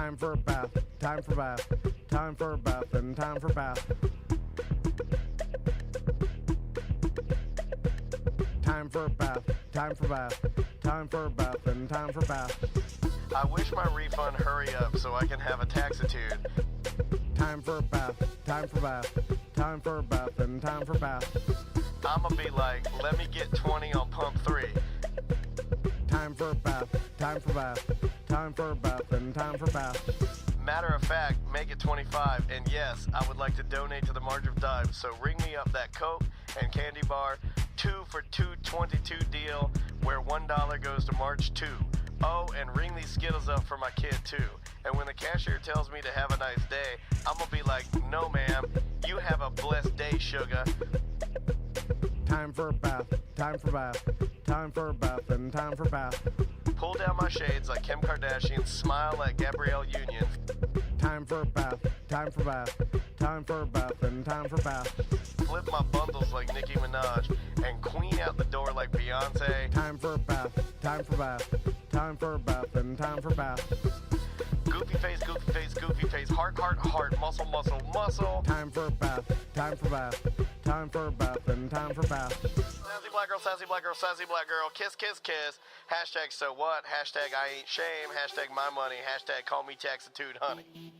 Time for a bath, time for bath, time for a bath, and time for bath. Time for a bath, time for bath, time for a bath, and time for bath. I wish my refund hurry up so I can have a taxitude. Time for a bath, time for bath, time for a bath, and time for bath. I'ma be like, let me get 20 on pump 3. Time for a bath, time for bath, time for a bath, and time for bath. Matter of fact, make it 25, and yes, I would like to donate to the March of Dimes, so ring me up that Coke and candy bar 2 for $2.22 deal where $1 goes to March 2. Oh, and ring these Skittles up for my kid too. And when the cashier tells me to have a nice day, I'm gonna be like, no ma'am, you have a blessed day, sugar. Time for a bath, time for bath, time for a bath, and time for bath. Pull down my shades like Kim Kardashian, smile like Gabrielle Union. Time for a bath, time for bath, time for a bath, and time for bath. Flip my bundles like Nicki Minaj and queen out the door like Beyonce. Time for a bath, time for bath, time for a bath, and time for bath. Goofy face, goofy face, goofy face, heart, heart, heart, muscle, muscle, muscle. Time for a bath, time for bath, time for a bath, and time for bath. Sassy black girl, sassy black girl, sassy black girl, kiss, kiss, kiss. Hashtag so what, hashtag I ain't shame, hashtag my money, hashtag call me taxitude, honey.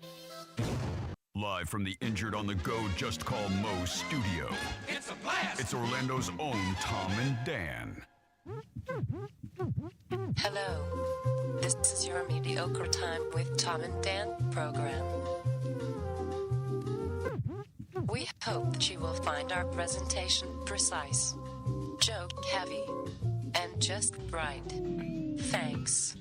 Live from the Injured on the Go Just Call Mo studio. It's a blast! It's Orlando's own Tom and Dan. Hello. This is your Mediocre Time with Tom and Dan program. We hope that you will find our presentation precise, joke heavy, and just right. Thanks.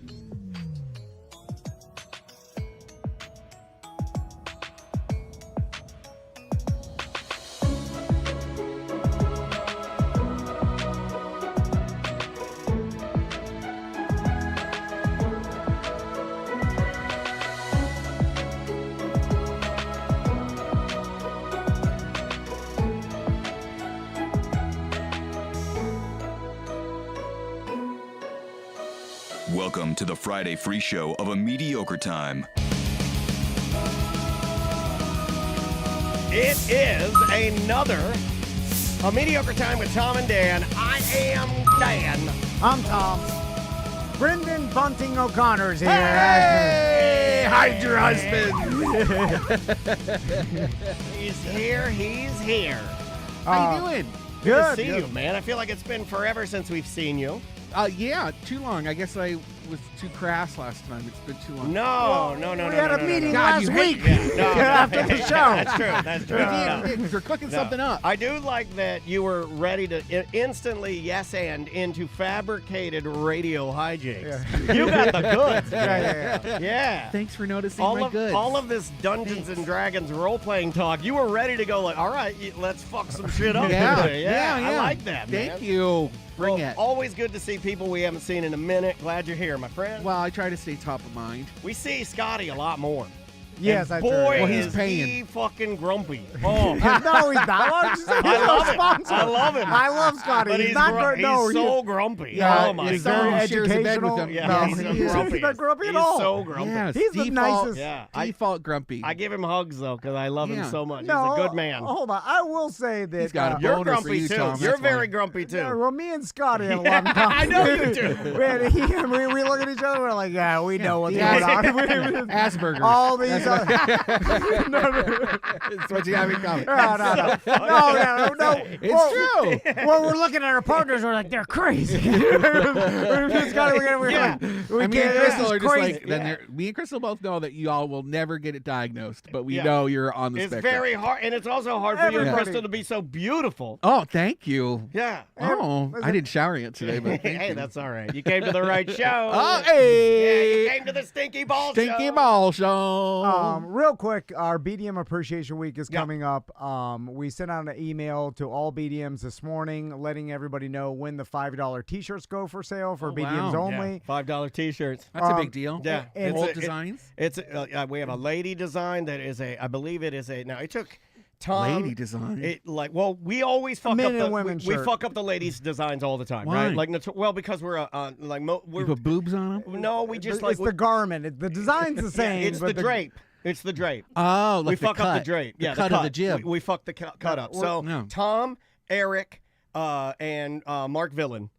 Welcome to the Friday free show of A Mediocre Time. It is another A Mediocre Time with Tom and Dan. I am Dan. I'm Tom. Brendan Bunting O'Connor's here. Hey! Hide your husband. He's here. He's here. How you doing? Good to see you, man. I feel like it's been forever since we've seen you. Yeah, too long. I guess I was too crass last time. It's been too long. No. We had a meeting God, last you hate week me. after the show. That's true. No. We're cooking something up. I do like that you were ready to instantly yes and into fabricated radio hijinks. You got the goods. Yeah. Thanks for noticing my goods. All of this Dungeons and Dragons role-playing talk, you were ready to go like, all right, let's fuck some shit up today. Yeah. I like that, man. Thank you. Bring it. Always good to see people we haven't seen in a minute. Glad you're here, my friend. Well, I try to stay top of mind. We see Scotty a lot more. Yes, and I boy, Well, he's is paying. he fucking grumpy. Oh, No, he's not. Why don't you say he's I our love him. sponsor? I love him. I love Scotty. but he's not he's so grumpy. Yeah, Oh my he's God. very Shares a bed with educational. him. Yeah, No, he's he's grumpy. not grumpy at He's all. so grumpy. Yes, He's the nicest. Yeah, Default grumpy. I give him hugs though because I love him Yeah. so much. No, He's a good man. Hold on. I will say that He's got a You're boner for grumpy you, too. Tom. You're That's very why. grumpy too. Yeah, well, me and Scotty have a lot in common. I know you do. we look at each other. We're like, yeah, we know what's Yeah. going on. Asperger's. All these. That's what you have in common. No. It's true. Well, we're looking at our partners. We're like, they're crazy. Scotty, Yeah. we I mean, can't. Crystal are This is just crazy. like, me and Crystal both know that you all will never get it diagnosed, but we Yeah. know you're on the It's spectrum. very hard, and it's also hard for you and Everybody. Crystal to be so beautiful. Oh, thank you. Yeah. Oh, I didn't shower yet today, but thank Hey, you. that's all right. You came to the right show. Oh, Yeah, hey. you came to the Stinky Ball Show. Stinky Ball Show. Real quick, our BDM Appreciation Week is Yeah. coming up. We sent out an email to all BDMs this morning letting everybody know when the $5 T-shirts go for sale for Oh, BDMs wow. only. $5 T-shirts. That's a big deal. Yeah. and Bold It's designs. we have a lady design that is I believe it is now it took Tom, Lady design. we always fuck Men up and women we shirt. fuck up the ladies' designs all the time, Why? right? Like, because we're we're You put boobs on them? no, we just It's the garment. The design's the same. it's the but drape. It's the drape. Oh, like We the fuck up cut. the drape. Yeah, the cut of the jib. We fuck the cut up. So No. Tom, Eric, and Mark Villain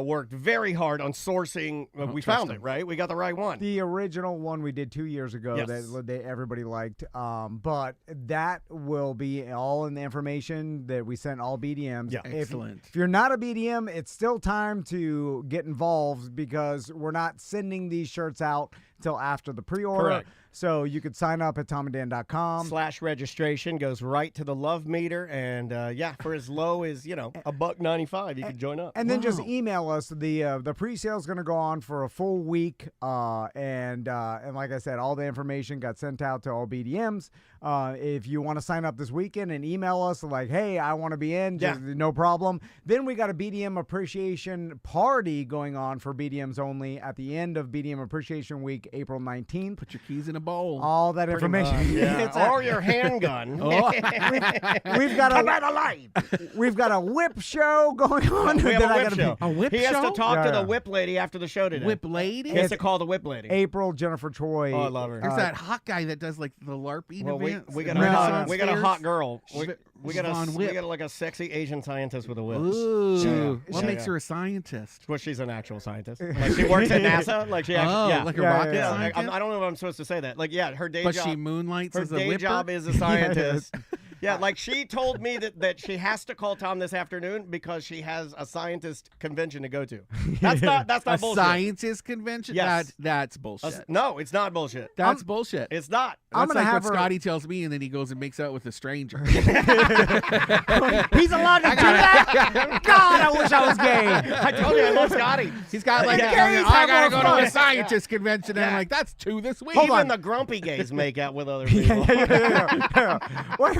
worked very hard on sourcing. We trust found him. it, right? We got the right one. The original one we did 2 years ago Yes. that everybody liked. But that will be all in the information that we sent all BDMs. Yeah. Excellent. If you're not a BDM, it's still time to get involved because we're not sending these shirts out until after the pre-order. Correct. So you could sign up at tomanddan.com. /registration goes right to the love meter, and for as low as $1.95, you can join up. And then just email us. The pre-sale is going to go on for a full week, and like I said, all the information got sent out to all BDMs. If you want to sign up this weekend and email us like, hey, I want to be in, just, no problem. Then we got a BDM appreciation party going on for BDMs only at the end of BDM Appreciation Week, April 19th. Put your keys in a bowl. All that information. Or your handgun. We've got Come out alive. We've got a whip show going on. We have that a I whip gotta show. A whip he has show? to talk to Yeah. the whip lady after the show today. Whip lady? He has to call the whip lady. April Jennifer Troy. Oh, I love her. There's that hot guy that does like the LARPing Well, events. we got and a Renaissance we got a fairs. hot girl. We got on we whip. got like a sexy Asian scientist with a whip. Ooh. What Yeah, makes yeah. her a scientist? Well, she's an actual scientist. Like she works at NASA. Like she actually, Oh, like a rocket yeah. scientist? I don't know if I'm supposed to say that. Like, her day But job. she moonlights her as a day whipper? job is a scientist. Yeah, like she told me that she has to call Tom this afternoon because she has a scientist convention to go to. That's not a bullshit. scientist convention? Yes. That's bullshit. No, it's not bullshit. That's bullshit. It's not. I'm That's gonna like have what her- Scotty tells me, and then he goes and makes out with a stranger. He's allowed to do that? God, I wish I was gay. I told you I love Scotty. He's got like, Yeah. Gays I have gotta more go to fun. a scientist convention, and I'm Yeah. like, that's 2 this week. Even the grumpy gays make out with other people. Wait,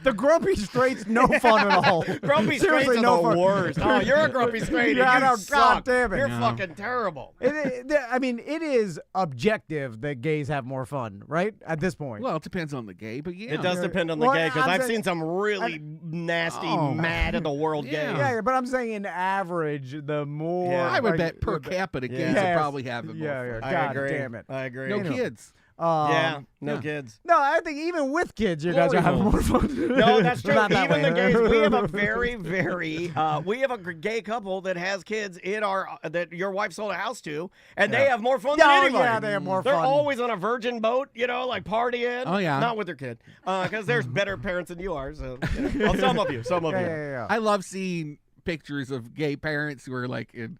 the grumpy straights, no fun at all. Grumpy straights Seriously, are no the fun. worst. Oh, you're a grumpy straight. Yeah, I and you know. suck. God damn it. You're No. fucking terrible. I mean, it is objective that gays have more fun, right? At this point. Well, it depends on the gay, but yeah. It does depend on the Well, gay because I'm I've saying- seen some really nasty, Oh. mad at the world Yeah. gays. yeah, but I'm saying in average, the more Yeah. I would like, bet per the- capita Yeah. gays would Yes. probably have it more Yeah, fun. yeah. I God agree. damn it. I agree. No kids. Yeah, no Yeah. kids. No, I think even with kids, you guys are having more fun. No, that's true. Not that Even way. the gays, we have a very, very, we have a gay couple that has kids in our that your wife sold a house to, and they have more fun than Oh, anybody. yeah, they have more They're fun. always on a virgin boat, like partying. Oh, yeah. Not with their kid, because there's better parents than you are. So, well, some of you. Yeah. I love seeing pictures of gay parents who are like in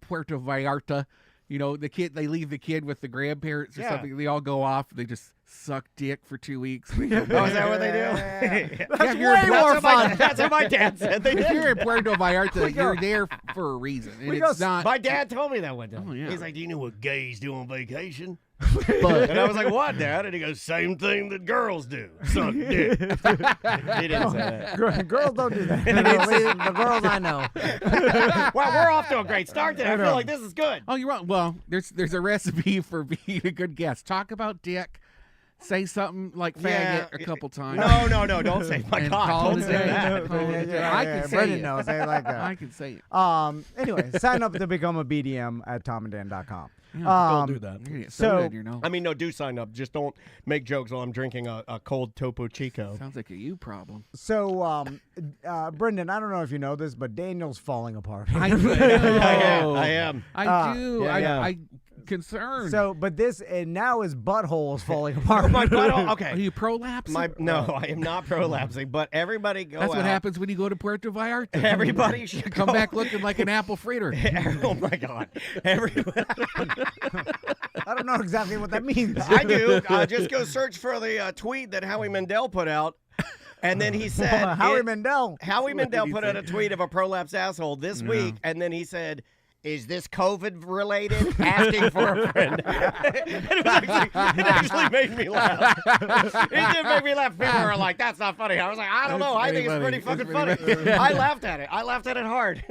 Puerto Vallarta. They leave the kid with the grandparents or Yeah. something. They all go off. They just suck dick for 2 weeks. They go Oh, is back. that what they do? That's if you're way in more That's what my- fun. That's what my dad said. They If did. you're in Puerto Vallarta, you're there for a reason. And We it's go- not. My dad told me that one time. Oh, yeah. He's like, "Do you know what gays do on vacation?" But And I was like, "What, Dad?" And he goes, "Same thing that girls do, suck dick." He didn't say that. Girls don't do that. At least the girls I know. Well, we're off to a great start today. I feel like this is good. oh, you're wrong. Well, there's a recipe for being a good guest. Talk about dick. Say something like faggot Yeah. a couple times. No, don't say my And God. call Don't it a say day. that. Call it a day. I can say Brendan it. knows. They like that. I can say it. Anyway, sign up to become a BDM at tomanddan.com. Don't do that. You're gonna get So- soda in your nose. I mean, no, do sign up. Just don't make jokes while I'm drinking a cold Topo Chico. Sounds like a you problem. So, Brendan, I don't know if you know this, but Daniel's falling apart. I I am. I do. yeah. I concerned. So, but this, and now his butthole is falling apart. My butt. Are Okay. you prolapsing? No, I am not prolapsing. But everybody go That's what out. happens when you go to Puerto Vallarta. Everybody should Come go. back looking like an apple fritter. Oh my God. Everybody. I don't know exactly what that means. I do. Just go search for the tweet that Howie Mandel put out. And then he said, Howie Mandel. Howie Mandel put out a tweet of a prolapsed asshole this week, and then he said, "Is this COVID related?" Asking for a friend. it actually made me laugh. It did make me laugh. People were like, "That's not funny." I was like, "I don't know. I think it's pretty fucking funny." I laughed at it. I laughed at it hard.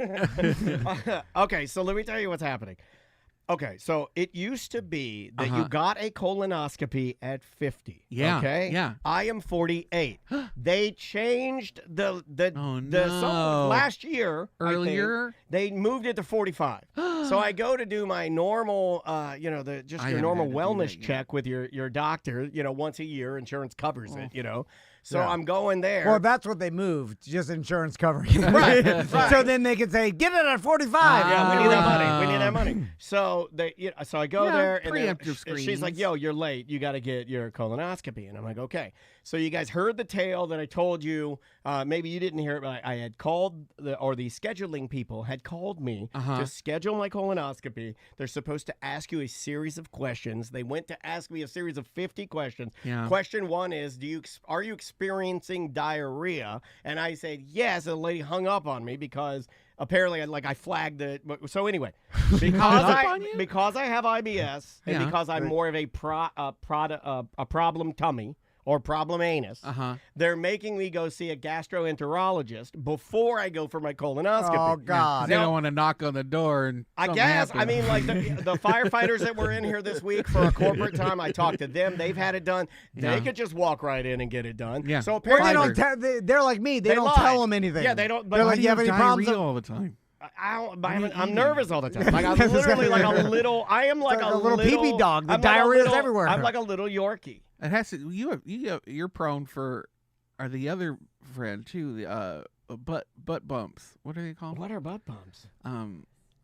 Okay, so let me tell you what's happening. Okay, so it used to be that you got a colonoscopy at 50. Yeah, Okay. yeah. I am 48. They changed the no. last year. Earlier? I think, they moved it to 45. So I go to do my normal, your normal wellness check with your doctor. Once a year. Insurance covers it. So I'm going there. Well, that's what they moved, just insurance covering. Right. So then they could say, get it at 45. Yeah, we need that money. We need that money. So so I go there, and then preemptive she's like, "Yo, you're late. You got to get your colonoscopy." And I'm like, "Okay." So you guys heard the tale that I told you. Maybe you didn't hear it, but I had called the scheduling people had called me to schedule my colonoscopy. They're supposed to ask you a series of questions. They went to ask me a series of 50 questions. Yeah. Question 1 is, are you experiencing diarrhea? And I said yes. And the lady hung up on me because apparently I flagged it. So anyway, because I have IBS and because I'm more of a problem tummy or problem anus, they're making me go see a gastroenterologist before I go for my colonoscopy. Oh, God. They don't want to knock on the door and I guess. I mean, like the firefighters that were in here this week for a corporate time, I talked to them. They've had it done. They could just walk right in and get it done. Yeah. So apparently They're like me. They don't lie. tell them anything. Yeah, they don't. But They're like, you have any problems? all the time? I'm nervous all the time. Like I'm literally like a little. I am like a little pee-pee dog. The I'm diarrhea's everywhere. I'm like a little Yorkie. It has to. You're prone for. Are the other friend too? The butt bumps. What are they called? What are butt bumps?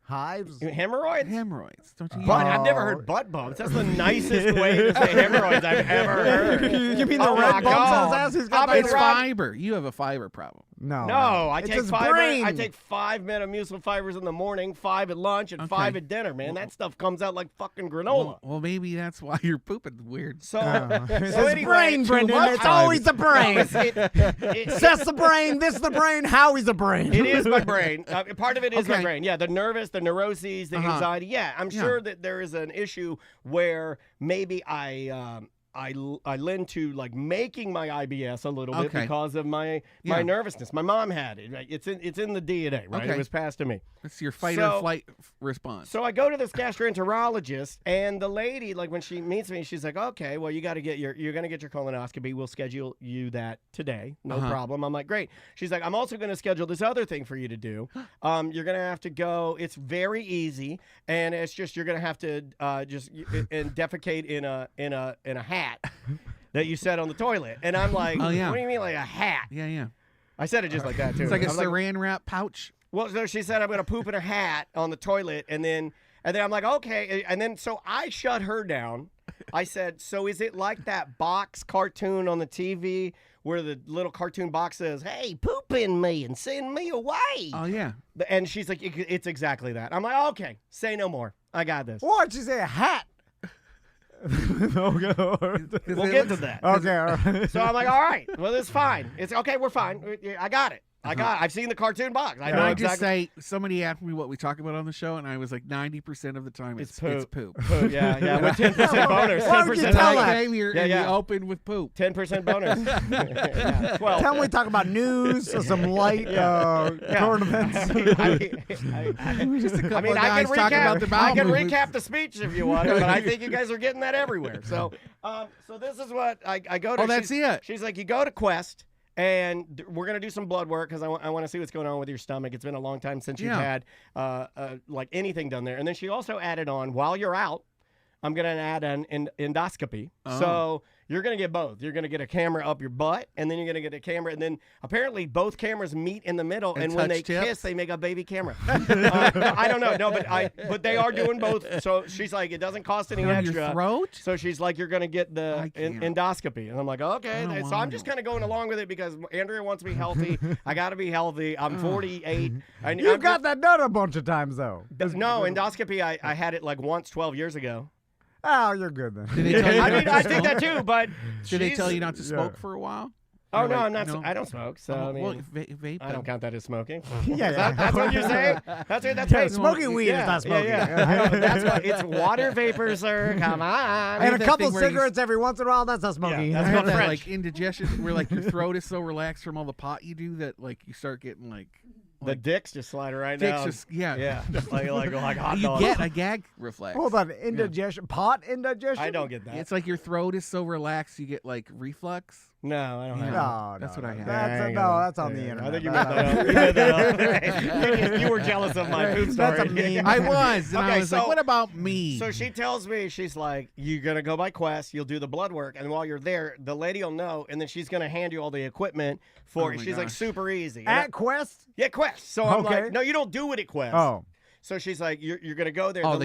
Hives? Hemorrhoids? Hemorrhoids. Don't you? I've never heard butt bumps. That's the nicest way to say hemorrhoids I've ever heard. You mean the Oh red my bumps on his God. ass? He's got It's fiber. You have a fiber problem. No, No, I It's take his fiber. brain. I take 5 Metamucil fibers in the morning, 5 at lunch, and 5 at dinner. Man, that stuff comes out like fucking granola. Well, maybe that's why you're pooping weird. So, It's so his anyway, brain, Brendan. much It's fiber. always the brain. it, Seth's the brain. This the brain. Howie's the brain. It is my brain. Part of it is my Okay. brain. Yeah, the neuroses, the anxiety. Yeah, I'm sure that there is an issue where maybe I lend to like making my IBS a little bit Okay. because of my nervousness. My mom had it. Right? It's in the DNA, right? Okay. It was passed to me. It's your fight So- or flight response. So I go to this gastroenterologist, and the lady, like when she meets me, she's like, "Okay, well, you're gonna get your colonoscopy. We'll schedule you that today, no problem." I'm like, "Great." She's like, "I'm also gonna schedule this other thing for you to do. You're gonna have to go. It's very easy, and it's just you're gonna have to and defecate in a hat that you set on the toilet." And I'm like, Oh, yeah. "What do you mean like a hat?" yeah. I said it just like that too. It's like a I'm saran wrap pouch. Well, so she said I'm going to poop in a hat on the toilet, and then I'm like, okay, and then so I shut her down. I said, so is it like that box cartoon on the TV where the little cartoon box says, "Hey, poop in me and send me away"? Oh yeah. And she's like, it's exactly that. I'm like, okay, say no more. I got this. Why'd you say a hat? We'll get to that. Okay, all right. So I'm like, all right, well, it's fine. It's okay, we're fine. I got it. I've seen the cartoon box. I Can know I exactly. just say, somebody asked me what we talk about on the show, and I was like, 90% of the time it's poop. Poop, yeah, with 10% bonus. Why would you 10% tell bonus. that? I came here and we opened with poop. 10% bonus. Yeah, 12. Tell me we talk about news, some light current events. Just a couple I mean, of I guys can talking about the recap. bowel I can movements. recap the speech if you want, but I think you guys are getting that everywhere. So this is what I go to. Oh, that's it. She's like, you go to Quest, and we're gonna do some blood work because I want to see what's going on with your stomach. It's been a long time since you've had like anything done there. And then she also added on, while you're out, I'm gonna add an endoscopy. So you're going to get both. You're going to get a camera up your butt, and then you're going to get a camera, and then apparently both cameras meet in the middle, and when they kiss, they make a baby camera. I don't know. No, but they are doing both. So she's like, it doesn't cost any extra. Your throat? So she's like, you're going to get the endoscopy. And I'm like, okay. So I'm just kind of going along with it because Andrea wants me healthy. I got to be healthy. I'm 48. You got that done a bunch of times, though. No, endoscopy, I had it like once 12 years ago. Oh, you're good then. Did they tell you I not mean, to I think smoke? that too, but Did they tell you not to smoke for a while? Oh, You're no, like, I'm not. no. I don't smoke, so I mean, well, vape. I don't count that as smoking. Yeah. That's what you're saying? That's Yeah, smoking weed is not smoking. Yeah. That's what, it's water vapor, sir. Come on. And a that couple thing where you- cigarettes every once in a while, that's not smoking. Yeah, I that's have called that French. like indigestion where like your throat is so relaxed from all the pot you do that like you start getting like The dicks just slide right down. Yeah. like hot You dogs. get a gag reflex. Hold on, indigestion, pot indigestion. I don't get that. It's like your throat is so relaxed, you get like reflux. No, I don't have No, That's what I have. That's on the internet. I think you made that up. You were jealous of my food story. That's a meme. I was. And Okay, I was so- like, what about me? So she tells me, she's like, you're going to go by Quest, you'll do the blood work, and while you're there, the lady will know, and then she's going to hand you all the equipment for Oh it. my She's like, gosh. super easy. And At Quest. yeah, Quest. So I'm Okay. like, no, you don't do it at Quest. Oh, So she's like, you're going to go there. Oh, the the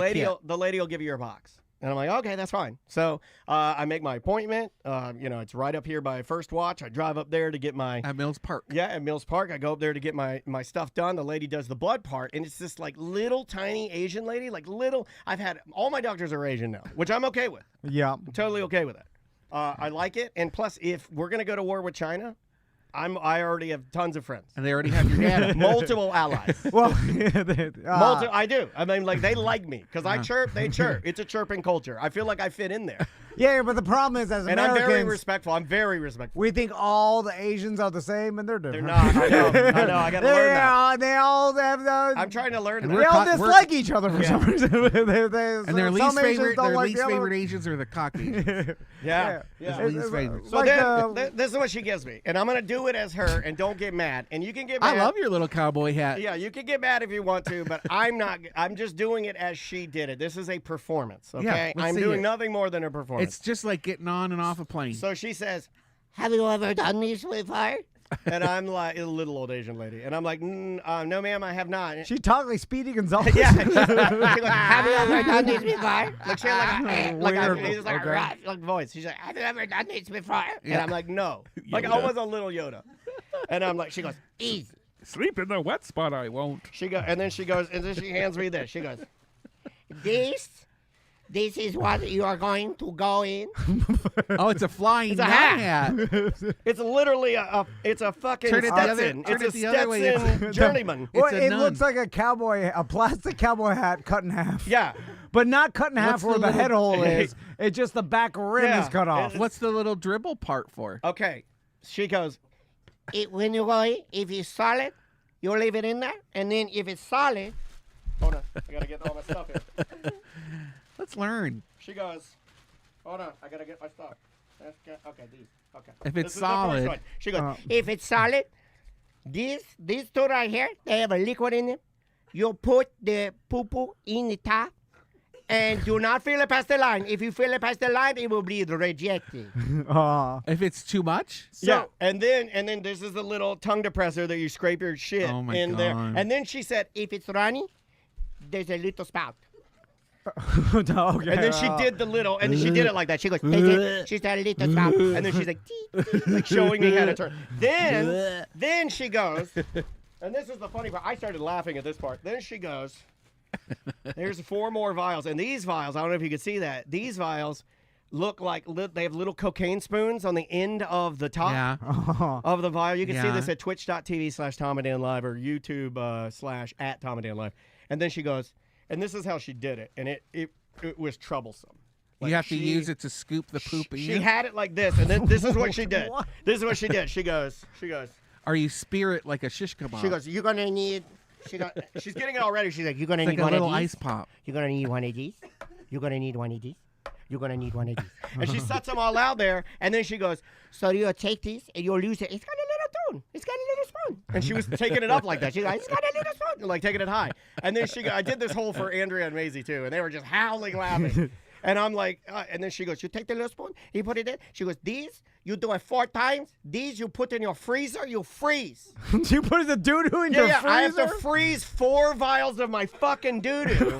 lady kit. will give you your box. And I'm like, okay, that's fine. So I make my appointment. It's right up here by First Watch. I drive up there to get my... At Mills Park. Yeah, at Mills Park. I go up there to get my stuff done. The lady does the blood part, and it's this like little tiny Asian lady, like little. I've had all my doctors are Asian now, which I'm okay with. yeah. I'm totally okay with it. I like it, and plus, if we're gonna go to war with China, I already have tons of friends, And they already have your data. multiple allies. Well, I do. I mean, like they like me because I chirp, they chirp. It's a chirping culture. I feel like I fit in there, yeah, but the problem is, as and I'm Americans, very respectful. I'm very respectful. we think all the Asians are the same, and they're They're different. not. I know. I gotta learn that. They all have the. I'm trying to learn And that. They all we're- dislike each other for some reason. And their least some Asians favorite, don't like the other favorite Asians are the Caucasians. Yeah. It's- Least it's favorite. So like then, the- this is what she gives me, and I'm gonna do it as her, and don't get mad. And you can get mad. I love your little cowboy hat. Yeah, you can get mad if you want to, but I'm not. I'm just doing it as she did it. This is a performance, okay? let's I'm see doing it. nothing more than a performance. It's just like getting on and off a plane. So she says, "Have you ever done this before?" And I'm like, a little old Asian lady, and I'm like, "No, ma'am, I have not." She talked like Speedy Gonzalez. Yeah, she's like, "Have you ever done this before?" Like she had Weird. like Okay. a rough like voice. She's like, "Have you ever done this before?" And Yeah. I'm like, "No." Like I was a little Yoda, and I'm like, she goes, "Easy." Sleep in the wet spot, I won't. And then she hands me this. She goes, This is what you are going to go in. Oh, it's a flying It's a hat. It's literally it's a fucking Turn it the other- Stetson. turn It's a it the other way. Stetson journeyman. Well, It's a it nun. looks like a plastic cowboy hat cut in half. Yeah. But not cut in half What's where the the little- head hole is. It's just the back rim Yeah. is cut off. What's the little dribble part for? Okay. She goes, when you go in, if it's solid, you leave it in there. And then if it's solid, hold on. I got to get all my stuff in. Let's learn. She goes, hold on. I got to get my stuff. Okay, these. Okay. If This it's is the first solid. one. She goes, if it's solid, these two right here, they have a liquid in them. You put the poo-poo in the top. And do not fill it past the line. If you fill it past the line, it will be rejected. If it's too much? So, and then this is the little tongue depressor that you scrape your shit Oh my in there. God. And then she said, if it's runny, there's a little spout. Okay. And then she did the little, and then she did it like that. She goes, she said a little spout. And then she's like, tee, tee, like showing me how to turn. Then she goes, and this is the funny part. I started laughing at this part. Then she goes, there's 4 more vials. And these vials, I don't know if you can see that. These vials look like they have little cocaine spoons on the end of the top Yeah. of the vial. You can see Yeah. this at twitch.tv/TomAndDanLive or YouTube /@TomAndDanLive. And then she goes, and this is how she did it. And it was troublesome. Like You have to use it to scoop the poop in She you? had it like this. And then this is what she did. What? This is what she did. She goes, Or you spear it like a shish kebab. you're going to need... She's getting it already. She's like, you're going to It's need like a one little of these. ice pop. You're going to need one of these. You're going to need one of these. You're going to need one of these. And she sets them all out there. And then she goes, so you'll take these and you'll use it. It's got a little spoon. It's got a little spoon. And she was taking it up like that. She's like, it's got a little spoon. Like taking it high. And then I did this whole for Andrea and Maisie too. And they were just howling laughing. And I'm like, and then she goes, you take the little spoon, you put it in. She goes, these, you do it 4 times. These, you put in your freezer, you freeze. You put the doo-doo in your freezer? I have to freeze 4 vials of my fucking doo-doo.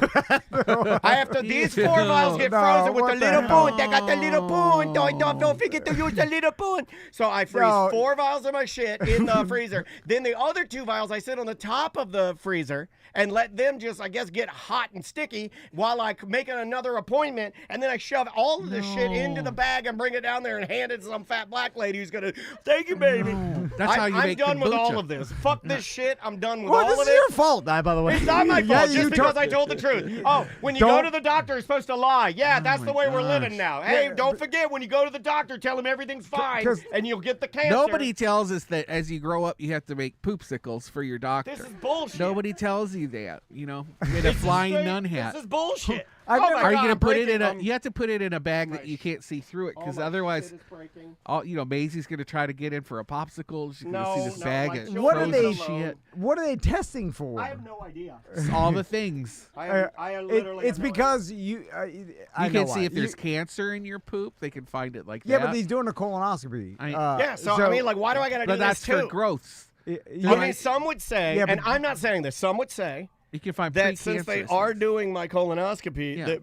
I have to, these 4 vials get No, frozen with what the the little hell? spoon. They got the little spoon. Don't forget to use the little spoon. So I freeze No. 4 vials of my shit in the freezer. Then the other 2 vials I sit on the top of the freezer and let them just, I guess, get hot and sticky while I make another appointment. And then I shove all of this shit into the bag and bring it down there and hand it to some fat fat black lady who's gonna thank you, baby. That's how you I'm make done with all kombucha. of this. Fuck this shit. I'm done with Well, all this of is it. your fault, by the way. It's not my Yeah, fault, you just because I told the truth. Oh, when you go to the doctor, you're supposed to lie. Yeah, that's the way we're living now. Hey, don't forget, when you go to the doctor, tell him everything's fine, and you'll get the cancer. Nobody tells us that as you grow up, you have to make poopsicles for your doctor. This is bullshit. Nobody tells you that. You know, get a flying nun hat. This is bullshit. I've Oh never- my Are you God, gonna I'm put it breaking in a? them. You have to put it in a bag that you can't see through it, because All my otherwise, shit is breaking. Maisie's gonna try to get in for a popsicle. She's gonna No, see this no, bag my of children What are frozen they? shit. What are they testing for? I have no idea. All the things. I literally It's have no because you. I You know can why. see if there's You- cancer in your poop. They can find it like Yeah, that. but he's doing a colonoscopy. Yeah, so I mean, like, why do I gotta do but this that's too? for growths. you I know, mean, some would say, Yeah, and but- I'm not saying this. Some would say You can find that since they precancerous are things. doing my colonoscopy, Yeah.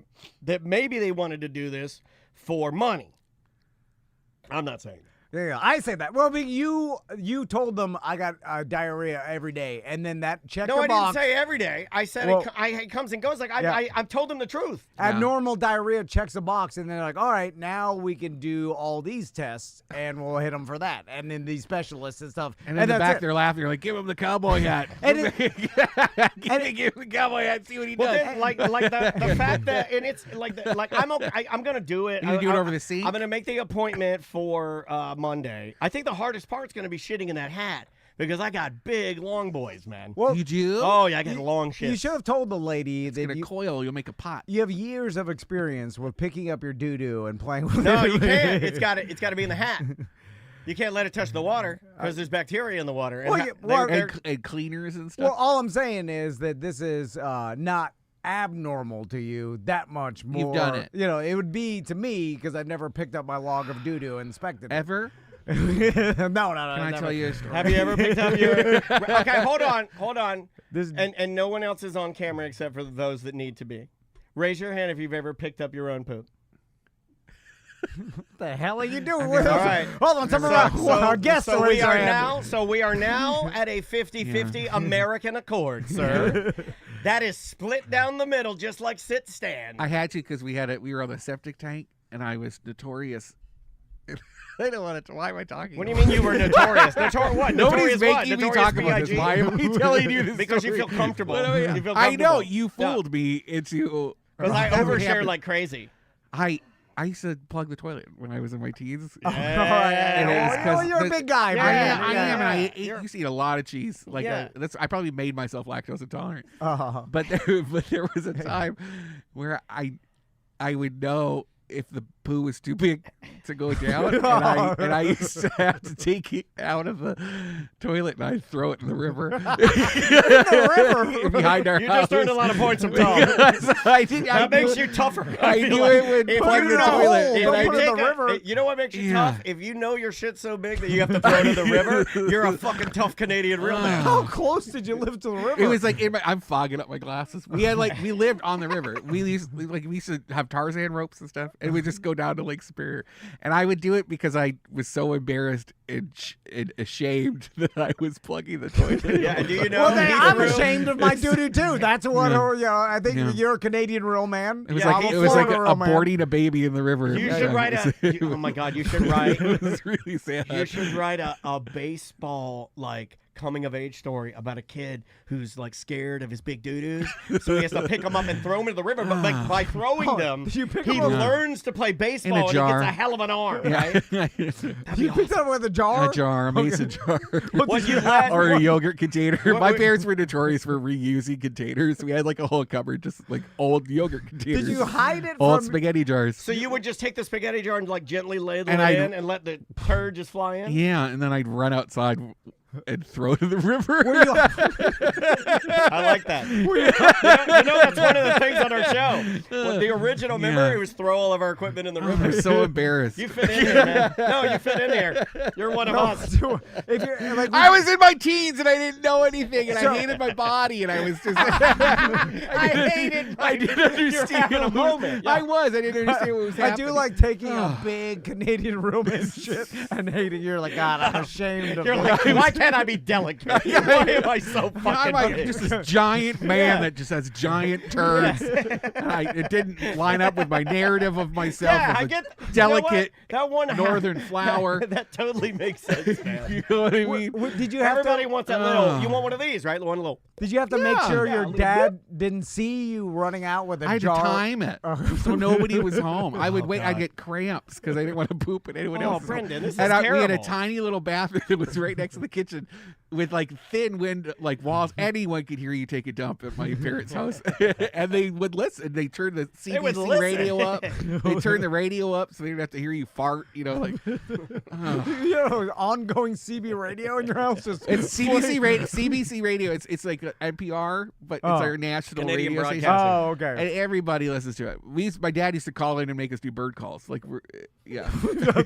that maybe they wanted to do this for money. I'm not saying that. Yeah, I say that. Well, but you told them I got diarrhea every day, and then that checked No, the I didn't box. say every day. I said Well- it comes and goes. Like Yeah. I've told them the truth. Abnormal diarrhea checks the box, and they're like, all right, now we can do all these tests, and we'll hit them for that. And then these specialists and stuff. And in the that's back, it. they're laughing. You're like, give him the cowboy hat. And give him the cowboy hat. See what he Well, does. then, like the fact that, and it's like I'm okay, I'm gonna do it. You gonna do it I- over the sink? I'm gonna make the appointment for Monday. I think the hardest part's gonna be shitting in that hat because I got big long boys, man. Well, You do? Oh yeah, I got long shit. you should have told the lady It's that gonna coil. You'll make a pot. you have years of experience with picking up your doo-doo and playing with No, it. you can't. It's got to be in the hat. You can't let it touch the water because there's bacteria in the water. And Well, yeah, well, And cleaners and stuff. Well, all I'm saying is that this is not abnormal to you that much more. You've done it. You know, it would be to me because I've never picked up my log of doo-doo and inspected it. Ever? no. Can I never. tell you a story? have you ever picked up your? Okay, hold on. This, And no one else is on camera except for those that need to be. Raise your hand if you've ever picked up your own poop. what the hell are you doing? All right. Hold on, tell me about our guests. So to we raise their are hand. now at a 50-50 American Accord, sir. That is split down the middle, just like sit stand. I had to because we were on the septic tank, and I was notorious. I don't want to. Why am I talking? What do you mean you were notorious? What? Nobody's Notorious what? making me Notorious talk about this. B.I.G.? Why am I telling you this? Because you story? feel comfortable. What do I- You feel I know comfortable. you fooled me into. Because I That's what overshare happened. like crazy. I used to plug the toilet when I was in my teens. Yeah. And it was 'cause you're a the- big guy, Yeah, man. I am, and I You're- used to eat a lot of cheese. Like Yeah. I probably made myself lactose intolerant. Uh-huh. But there was a time where I would know if the poo was too big to go down, and I used to have to take it out of the toilet and I'd throw it in the river. river? Behind our You house. just earned a lot of points from Tom. I did. I That makes knew- you tougher. I feel knew like. it would If plug you the know- toilet. if Don't you put it in take the river. You know what makes you Yeah. tough? If you know your shit's so big that you have to throw it in the river, you're a fucking tough Canadian real man. How close did you live to the river? It was like I'm fogging up my glasses. We lived on the river. We used to have Tarzan ropes and stuff, and we'd just go down to Lake Superior. And I would do it because I was so embarrassed and ashamed that I was plugging the toilet. Yeah, do you know? well, then he I'm threw- ashamed of my doo-doo too. That's what, I think Yeah. you're a Canadian real man. It was Yeah, like he it was like Florida real man. aborting a baby in the river. You Yeah, should it write was- oh my God, you should write. It was really sad. You should write a baseball like coming of age story about a kid who's like scared of his big doo-doos, so he has to pick them up and throw them into the river. But like by throwing Oh, them, you pick he 'em up- learns to play baseball and he jar. gets a hell of an arm, Yeah. right? That'd be You picked awesome. up with a jar? A jar, a mason jar. What you had? Or a yogurt container. What- My what- parents were notorious for reusing containers. We had like a whole cupboard, just like old yogurt containers. Did you hide it old from... spaghetti jars? So you would just take the spaghetti jar and like gently ladle And it I'd- in and let the turd just fly in? Yeah, and then I'd run outside and throw it in the river. I like that. you know that's one of the things on our show. Well, the original memory was throw all of our equipment in the I river. was so embarrassed. You fit in here, man. No, you fit in here. You're one of us. If you're, like, I was in my teens and I didn't know anything, and So- I hated my body, and I was just. I hated my- I didn't You're understand. having a moment. I was. I didn't understand what was I happening. do like taking a big Canadian room and shit and hating. You're like, God, I'm ashamed of You're this. like, why can I be delicate? Why am I so fucking I'm like big? just this giant man that just has giant turds. And it didn't line up with my narrative of myself Yeah, as I a get delicate that one northern flower. that totally makes sense, man. You know what I mean? Did you have Everybody to? wants that little. You want one of these, right? One little. Did you have to make Yeah. sure Yeah, a your little dad didn't see you running out with a I had jar? to time it, so nobody was home. I would wait. I'd get cramps because I didn't want to poop in anyone Oh, else's home. Brendan, this is And we had a terrible. tiny little bathroom that was right next to the kitchen, with like thin wind, like walls. Anyone could hear you take a dump at my parents' house, and they would listen. They turned the would CBC listen. radio up. They turned the radio up so they didn't have to hear you fart. You know, like You know, ongoing CB radio in your house. Just it's CBC radio. CBC radio. It's like NPR, but it's our national Canadian radio station. broadcasting. Oh, And okay. everybody listens to it. My dad used to call in and make us do bird calls. Like yeah.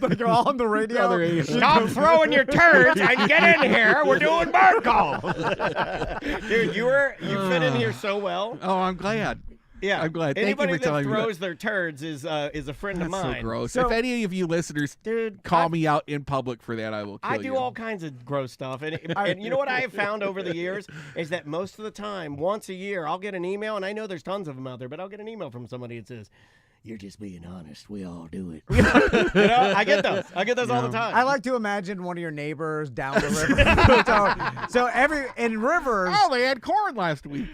Like you're on the radio. On the radio. Stop throwing your turds and get in here. We're doing bird calls. Dude, you fit in here so well. Oh, I'm glad. Yeah, I'm glad. Thank you Anybody for that telling me that. throws their turds is a friend of That's so mine. gross. So- if any of you listeners Dude, call me out in public for that, I will kill I you. do all kinds of gross stuff, and you know what I have found over the years is that most of the time, once a year, I'll get an email, and I know there's tons of them out there, but I'll get an email from somebody that says, "You're just being honest. We all do it." You know, I get those. I get those all the time. I like to imagine one of your neighbors down the river. so in rivers, Oh, they had corn last week.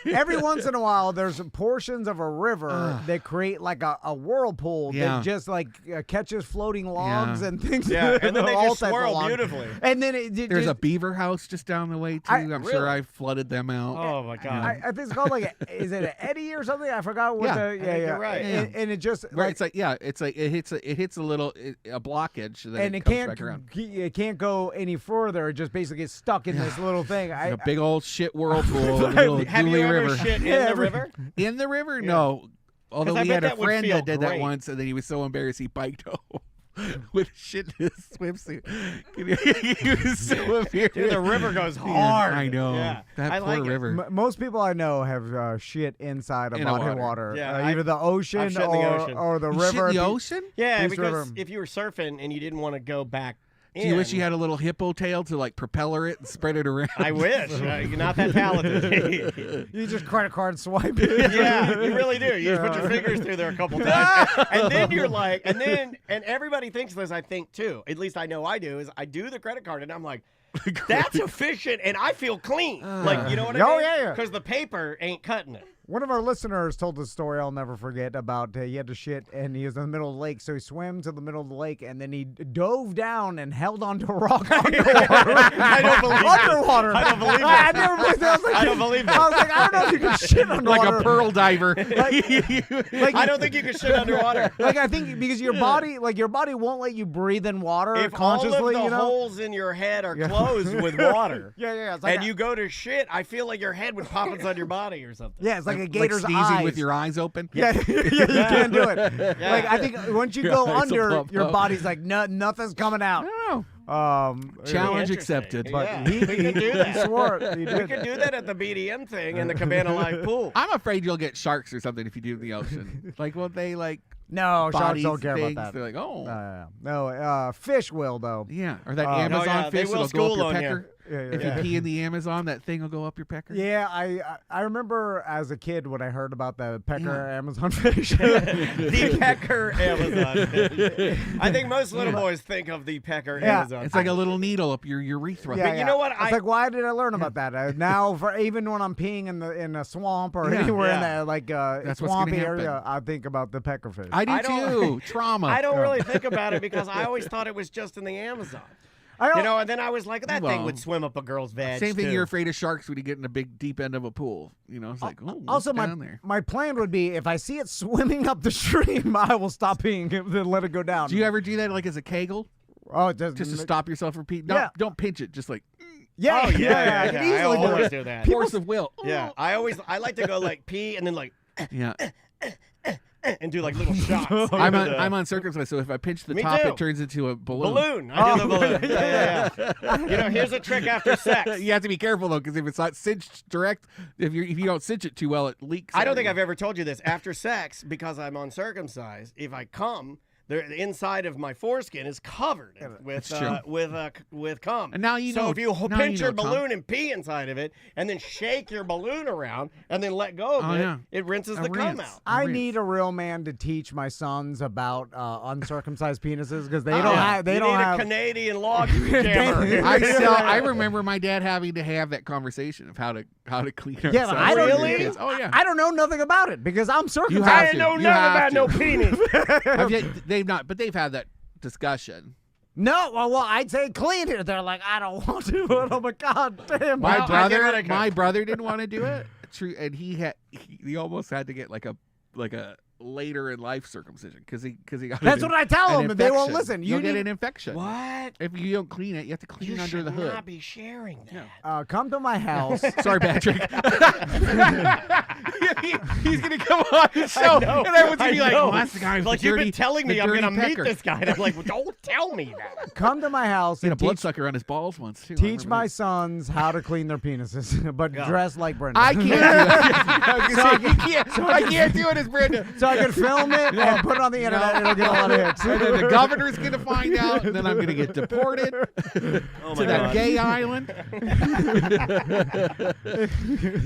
every once in a while, there's portions of a river that create like a whirlpool Yeah. that just like catches floating logs Yeah. and things. Yeah, and then they all just types of swirl logs. beautifully. And then it There's just, a beaver house just down the way too. I'm really? sure I flooded them out. Oh my god. I think it's called like is it an eddy or something? I forgot what Yeah, the I think you're right. And it just Right, it's like it hits a little a blockage, and then and it it comes can't back around. it can't go any further. It just basically gets stuck in this little thing. A big old shit whirlpool in the middle of Have Dooley you ever River. shit in the river? In the river? No. Although 'Cause I we bet had a that would friend feel that did that great. once, and then he was so embarrassed he biked home with shit in his swimsuit. He was so embarrassed. Dude, the river goes Yeah, hard. I know. Yeah. That I poor like it. river. Most people I know have shit inside of In a body water. water. Yeah, Either the ocean I've shit in the or, ocean. or the You shit river. in the ocean? Yeah, East because River. if you were surfing and you didn't want to go back Do you wish you had a little hippo tail to like propeller it and spread it around? I wish. You're not that talented. You just credit card swipe it. Yeah, you really do. You just put your fingers through there a couple times, and then you're like, and everybody thinks this. I think too. At least I know I do. Is I do the credit card, and I'm like, that's efficient, and I feel clean. Like, you know what I mean? Oh, yeah. Because the paper ain't cutting it. One of our listeners told a story I'll never forget about he had to shit and he was in the middle of the lake, so he swam to the middle of the lake and then he dove down and held onto a rock underwater. I don't believe it. Underwater. I don't believe I it. never believed that. I don't believe it. I was like, I don't know if you can shit underwater. Like a pearl diver. I don't think you can shit underwater. Like I think because your body won't let you breathe in water If all consciously. of the you know? holes in your head are closed with water, Yeah. It's like and you go to shit, I feel like your head would pop inside your body or something. yeah, it's like a Like gator's sneezing eyes. with your eyes open. Yeah, you can't do it. Like I think once you Your go eyes will under, pop your up. body's like nothing's coming out. I don't know. Interesting. Challenge accepted. But Yeah, he we could do that. He swore it. He We did. could do that at the BDM thing in the Cabana Live pool. I'm afraid you'll get sharks or something if you do it in the ocean. Like, won't they like No, sharks bodies don't care things? about that. They're like, oh, No, fish will though. yeah. Or that No, Amazon yeah, they fish will that'll go up school your on you. pecker. If Yeah. you pee in the Amazon, that thing will go up your pecker. Yeah, I remember as a kid when I heard about the pecker Amazon fish. The pecker Amazon fish. I think most little boys think of the pecker Yeah. Amazon. It's like a little needle up your urethra. Yeah, you know what? It's like, why did I learn about that? Now, for even when I'm peeing in a swamp or Yeah. anywhere in Yeah. that like That's what's gonna swampy happen. area, I think about the peckerfish. I do I don't- too. Trauma. I don't really think about it because I always thought it was just in the Amazon. I don't, You know, and then I was like, that thing Well, would swim up a girl's vag. Same thing. too. You're afraid of sharks when you get in a big deep end of a pool. You know, it's like, oh, also, what's down there? my plan would be if I see it swimming up the stream, I will stop peeing and then let it go down. Do you ever do that like as a Kegel, Oh, it does just to stop yourself from peeing? Yeah. Don't pinch it. Just like Yeah, Oh, yeah, I can I easily do always it. do that. force of will. Yeah, I like to go like pee and then like Yeah. and do like little shots. I'm uncircumcised, so if I pinch the Me top, too. it turns into a balloon. balloon. I do the balloon. Yeah. You know, here's a trick after sex. You have to be careful though, because if it's not cinched direct, if you don't cinch it too well, it leaks. I don't out. think I've ever told you this. After sex, because I'm uncircumcised, if I come, the inside of my foreskin is covered with cum. And now you know. So if you now pinch you your know, Tom. balloon and pee inside of it, and then shake your balloon around, and then let go of it, it rinses the cum out. I need a real man to teach my sons about uncircumcised penises because they don't have. They you don't need have a Canadian log jammer. I remember my dad having to have that conversation of how to clean ourselves. Yeah, but I don't Really? Oh yeah. I don't know nothing about it because I'm circumcised. have I ain't to. know You nothing have about to. no penis. They've not, but they've had that discussion. No, well, I'd say clean it. They're like, I don't want to. And I'm like, God damn. My Well, I give it a brother, my brother didn't want to do it. True, and he almost had to get like a later in life circumcision because he got. That's what I tell an them, and they won't infection. listen. You'll get need- an infection. What? If you don't clean it, you have to clean You under should the hood. not be sharing that. come to my house. Sorry, Patrick. He's gonna come on the show, and everyone's gonna be like, know. "Oh, that's the guy with Like the you've dirty, been telling me the I'm dirty gonna meet pecker." this guy, and I'm like, well, don't tell me that. Come to my house He had a and teach, bloodsucker on his balls once too. I teach remember my that. sons how to clean their penises, but Go. dress like Brenda. I can't do it. I was gonna say, I can't do it as Brenda. so I can film it and put it on the internet. and It'll get a lot of hits. And then the governor's gonna find out, and then I'm gonna get deported to my that God. gay island.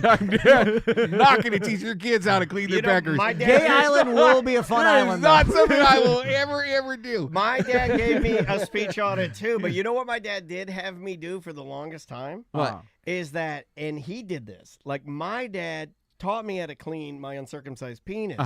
I'm not gonna teach your kids how to clean their peckers. my dad Gay Island will be a fun That is island. not though. something I will ever do. My dad gave me a speech on it too, but you know what my dad did have me do for the longest time? What? Is that, and he did this. Like my dad taught me how to clean my uncircumcised penis.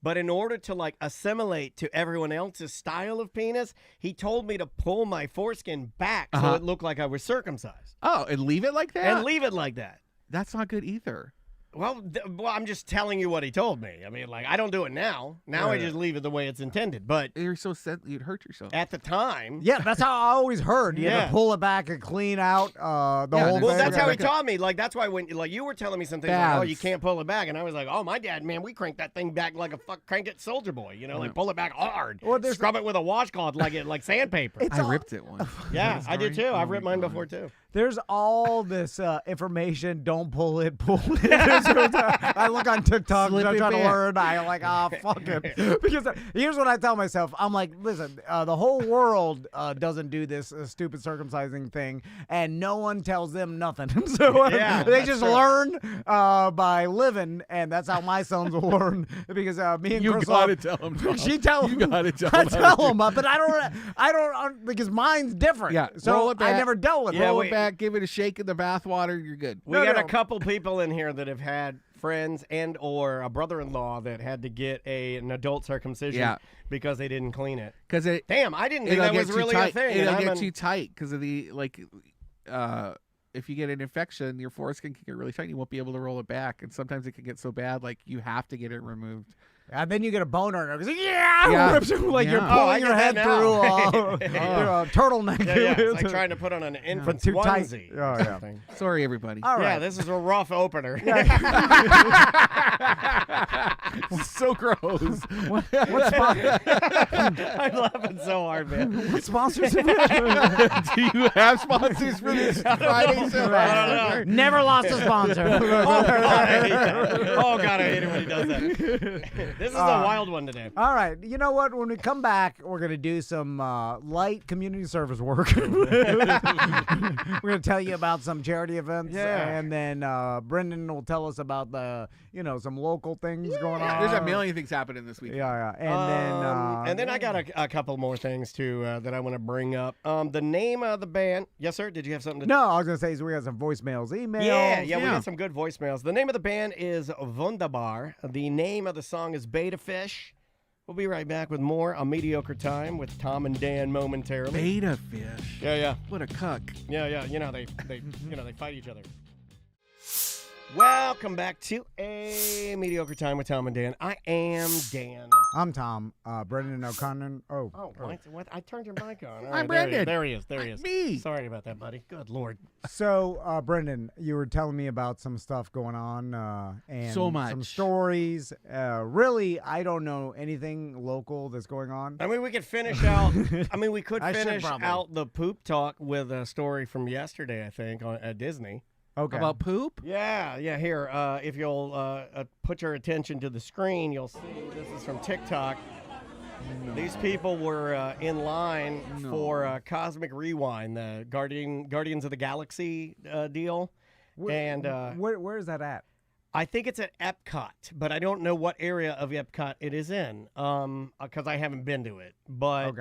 But in order to like assimilate to everyone else's style of penis, he told me to pull my foreskin back so it looked like I was circumcised. Oh, and leave it like that? And leave it like that. That's not good either. Well, I'm just telling you what he told me. I mean, like, I don't do it now. Now I just leave it the way it's intended. But You're so you'd hurt yourself. at the time, Yeah, that's how I always heard. You had Yeah. to pull it back and clean out the Yeah, whole well, thing. well, that's how he like a- taught me. Like, that's why when, like, you were telling me something like, oh, you Baths. can't pull it back. And I was like, oh, my dad, man, we crank that thing back like a crank it soldier boy. You know, like, pull it back hard. Well, there's- Scrub it with a washcloth like sandpaper. It's I all- ripped it once. Yeah, I did too. Oh I've ripped my mine God. before too. There's all this information. Don't pull it. Pull it. I look on TikTok. Slip I'm it trying to back. learn. I like, fuck it. Because here's what I tell myself. I'm like, listen, the whole world doesn't do this stupid circumcising thing, and no one tells them nothing. So Yeah, they that's just true. learn by living, and that's how my sons will learn. Because me and You Chris, gotta tell him. she tell You gotta tell I him. tell them, but I don't because mine's different. Yeah, so roll it I back. never dealt with it. Roll wait. it back, give it a shake in the bathwater, you're good. We No, got no. a couple people in here that have had friends and or a brother-in-law that had to get an adult circumcision Yeah. because they didn't clean it. Because it Damn, I didn't think it'll that get was too really tight. a thing. and It'll I'm get an- too tight because of the if you get an infection, your foreskin can get really tight. You won't be able to roll it back, and sometimes it can get so bad like you have to get it removed. And then you get a boner and it goes, yeah, Yeah. rips you like you're Yeah. pulling Oh, I your get head that through now. a turtleneck. Yeah, yeah. It's like trying to put on an infant's Too tight. onesie. Oh, or yeah. something. Sorry, everybody. All right. Yeah, this is a rough opener. So gross. What sponsors? I'm laughing so hard, man. What sponsors? Do you have sponsors for this Friday show? I don't know. Never lost a sponsor. Oh, God, I hate that. Oh, God, I hate it when he does that. This is a wild one today. All right. You know what? When we come back, we're going to do some light community service work. We're going to tell you about some charity events. Yeah. And then Brendan will tell us about some local things going on. There's a million things happening this week. Yeah. And then I got a couple more things, too, that I want to bring up. The name of the band. Yes, sir? Did you have something to No, I was going to say we got some voicemails, emails. Yeah, we Yeah. got some good voicemails. The name of the band is Wunderbar. The name of the song is Beta Fish. We'll be right back with more on Mediocre Time with Tom and Dan momentarily. Beta fish. Yeah. What a cuck. Yeah. You know they fight each other. Welcome back to a Mediocre Time with Tom and Dan. I am Dan. I'm Tom. Brendan O'Connor. Oh, what? I turned your mic on. All I'm right, Brendan. There he is. There he is. Me. Sorry about that, buddy. Good Lord. So, Brendan, you were telling me about some stuff going on and So much. some stories. Really, I don't know anything local that's going on. I mean, we could finish out. We could I should finish probably. out the poop talk with a story from yesterday, I think, at Disney. Okay. About poop? Yeah. Here, if you'll put your attention to the screen, you'll see this is from TikTok. These people were in line for Cosmic Rewind, the Guardians of the Galaxy deal. Where is that at? I think it's at Epcot, but I don't know what area of Epcot it is in because I haven't been to it. But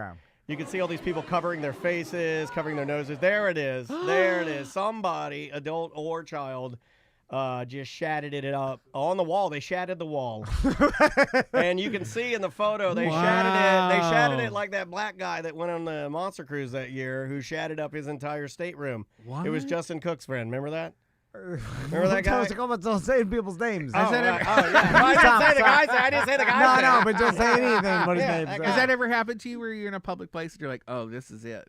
you can see all these people covering their faces, covering their noses. There it is. There it is. Somebody, adult or child, just shatted it up on the wall. They shattered the wall. And you can see in the photo they shattered it. They shattered it like that black guy that went on the Monster Cruise that year who shattered up his entire stateroom. What? It was Justin Cook's friend. Remember that? Remember that guy? Don't say people's names. Yeah. I didn't say the guy's name. I didn't say the guy's name. No, but don't say anything but his name. Has that ever happened to you where you're in a public place and you're like, oh, this is it?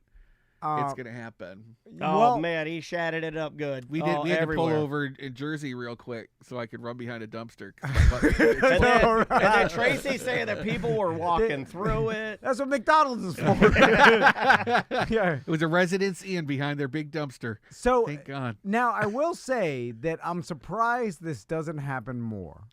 It's going to happen. Oh, man, he shattered it up good. We had to pull everywhere. over in Jersey real quick so I could run behind a dumpster. And then Tracy saying that people were walking through it. That's what McDonald's is for. Yeah. It was a Residence Inn behind their big dumpster. So thank God. Now, I will say that I'm surprised this doesn't happen more.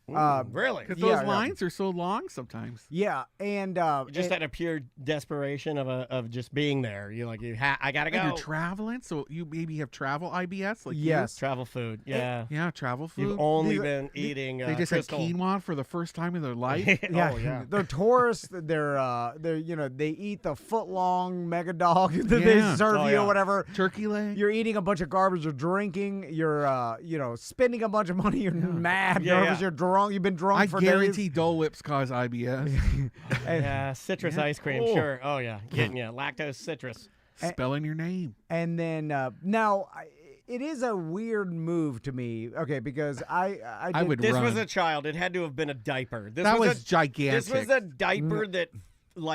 Really? Because those lines are so long sometimes. Yeah, and just out of pure desperation of just being there. You're like, I gotta go. And you're traveling, so you maybe have travel IBS, like yes, travel food. Yeah, yeah, travel food. You've only been eating. They just Crystal. had quinoa for the first time in their life. Yeah, oh yeah. They're tourists. They're they eat the foot long mega dog that they serve you or whatever. Turkey leg. You're eating a bunch of garbage. You're drinking. You're spending a bunch of money. You're mad, nervous. You're drunk. You've been drunk for days. I guarantee Dole Whips cause IBS. Yeah, citrus ice cream, sure. Oh yeah, getting you lactose citrus. Spelling your name. And then now. It is a weird move to me, okay, because I would This run. was a child. It had to have been a diaper. That was gigantic. This was a diaper that,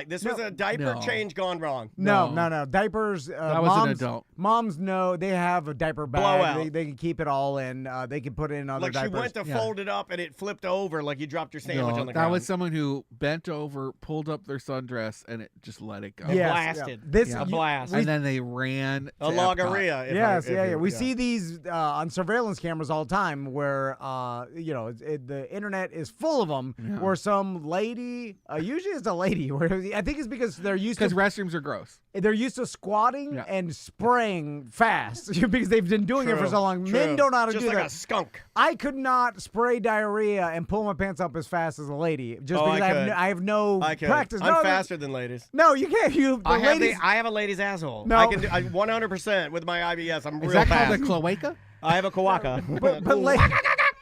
this was a diaper change gone wrong. No. Diapers. That was an adult. Moms know they have a diaper bag. Blowout. They can keep it all in. They can put it in other Like diapers. she went to fold it up and it flipped over like you dropped your sandwich on the ground. That was someone who bent over, pulled up their sundress, and it just let it go. It blasted. Yeah. A blast. And then they ran to a logorrhea. Yes, we see these on surveillance cameras all the time where, the internet is full of them where some lady, usually it's a lady, where I think it's because they're used to. Because restrooms are gross. They're used to squatting and spraying fast because they've been doing it for so long. True. Men don't know how to just do like that. a skunk. I could not spray diarrhea and pull my pants up as fast as a lady just because I have no practice. I'm faster than ladies. No, you can't. I have a lady's asshole. No. I can do 100% with my IBS. I'm real Is that fast. called a cloaca? I have a cloaca. but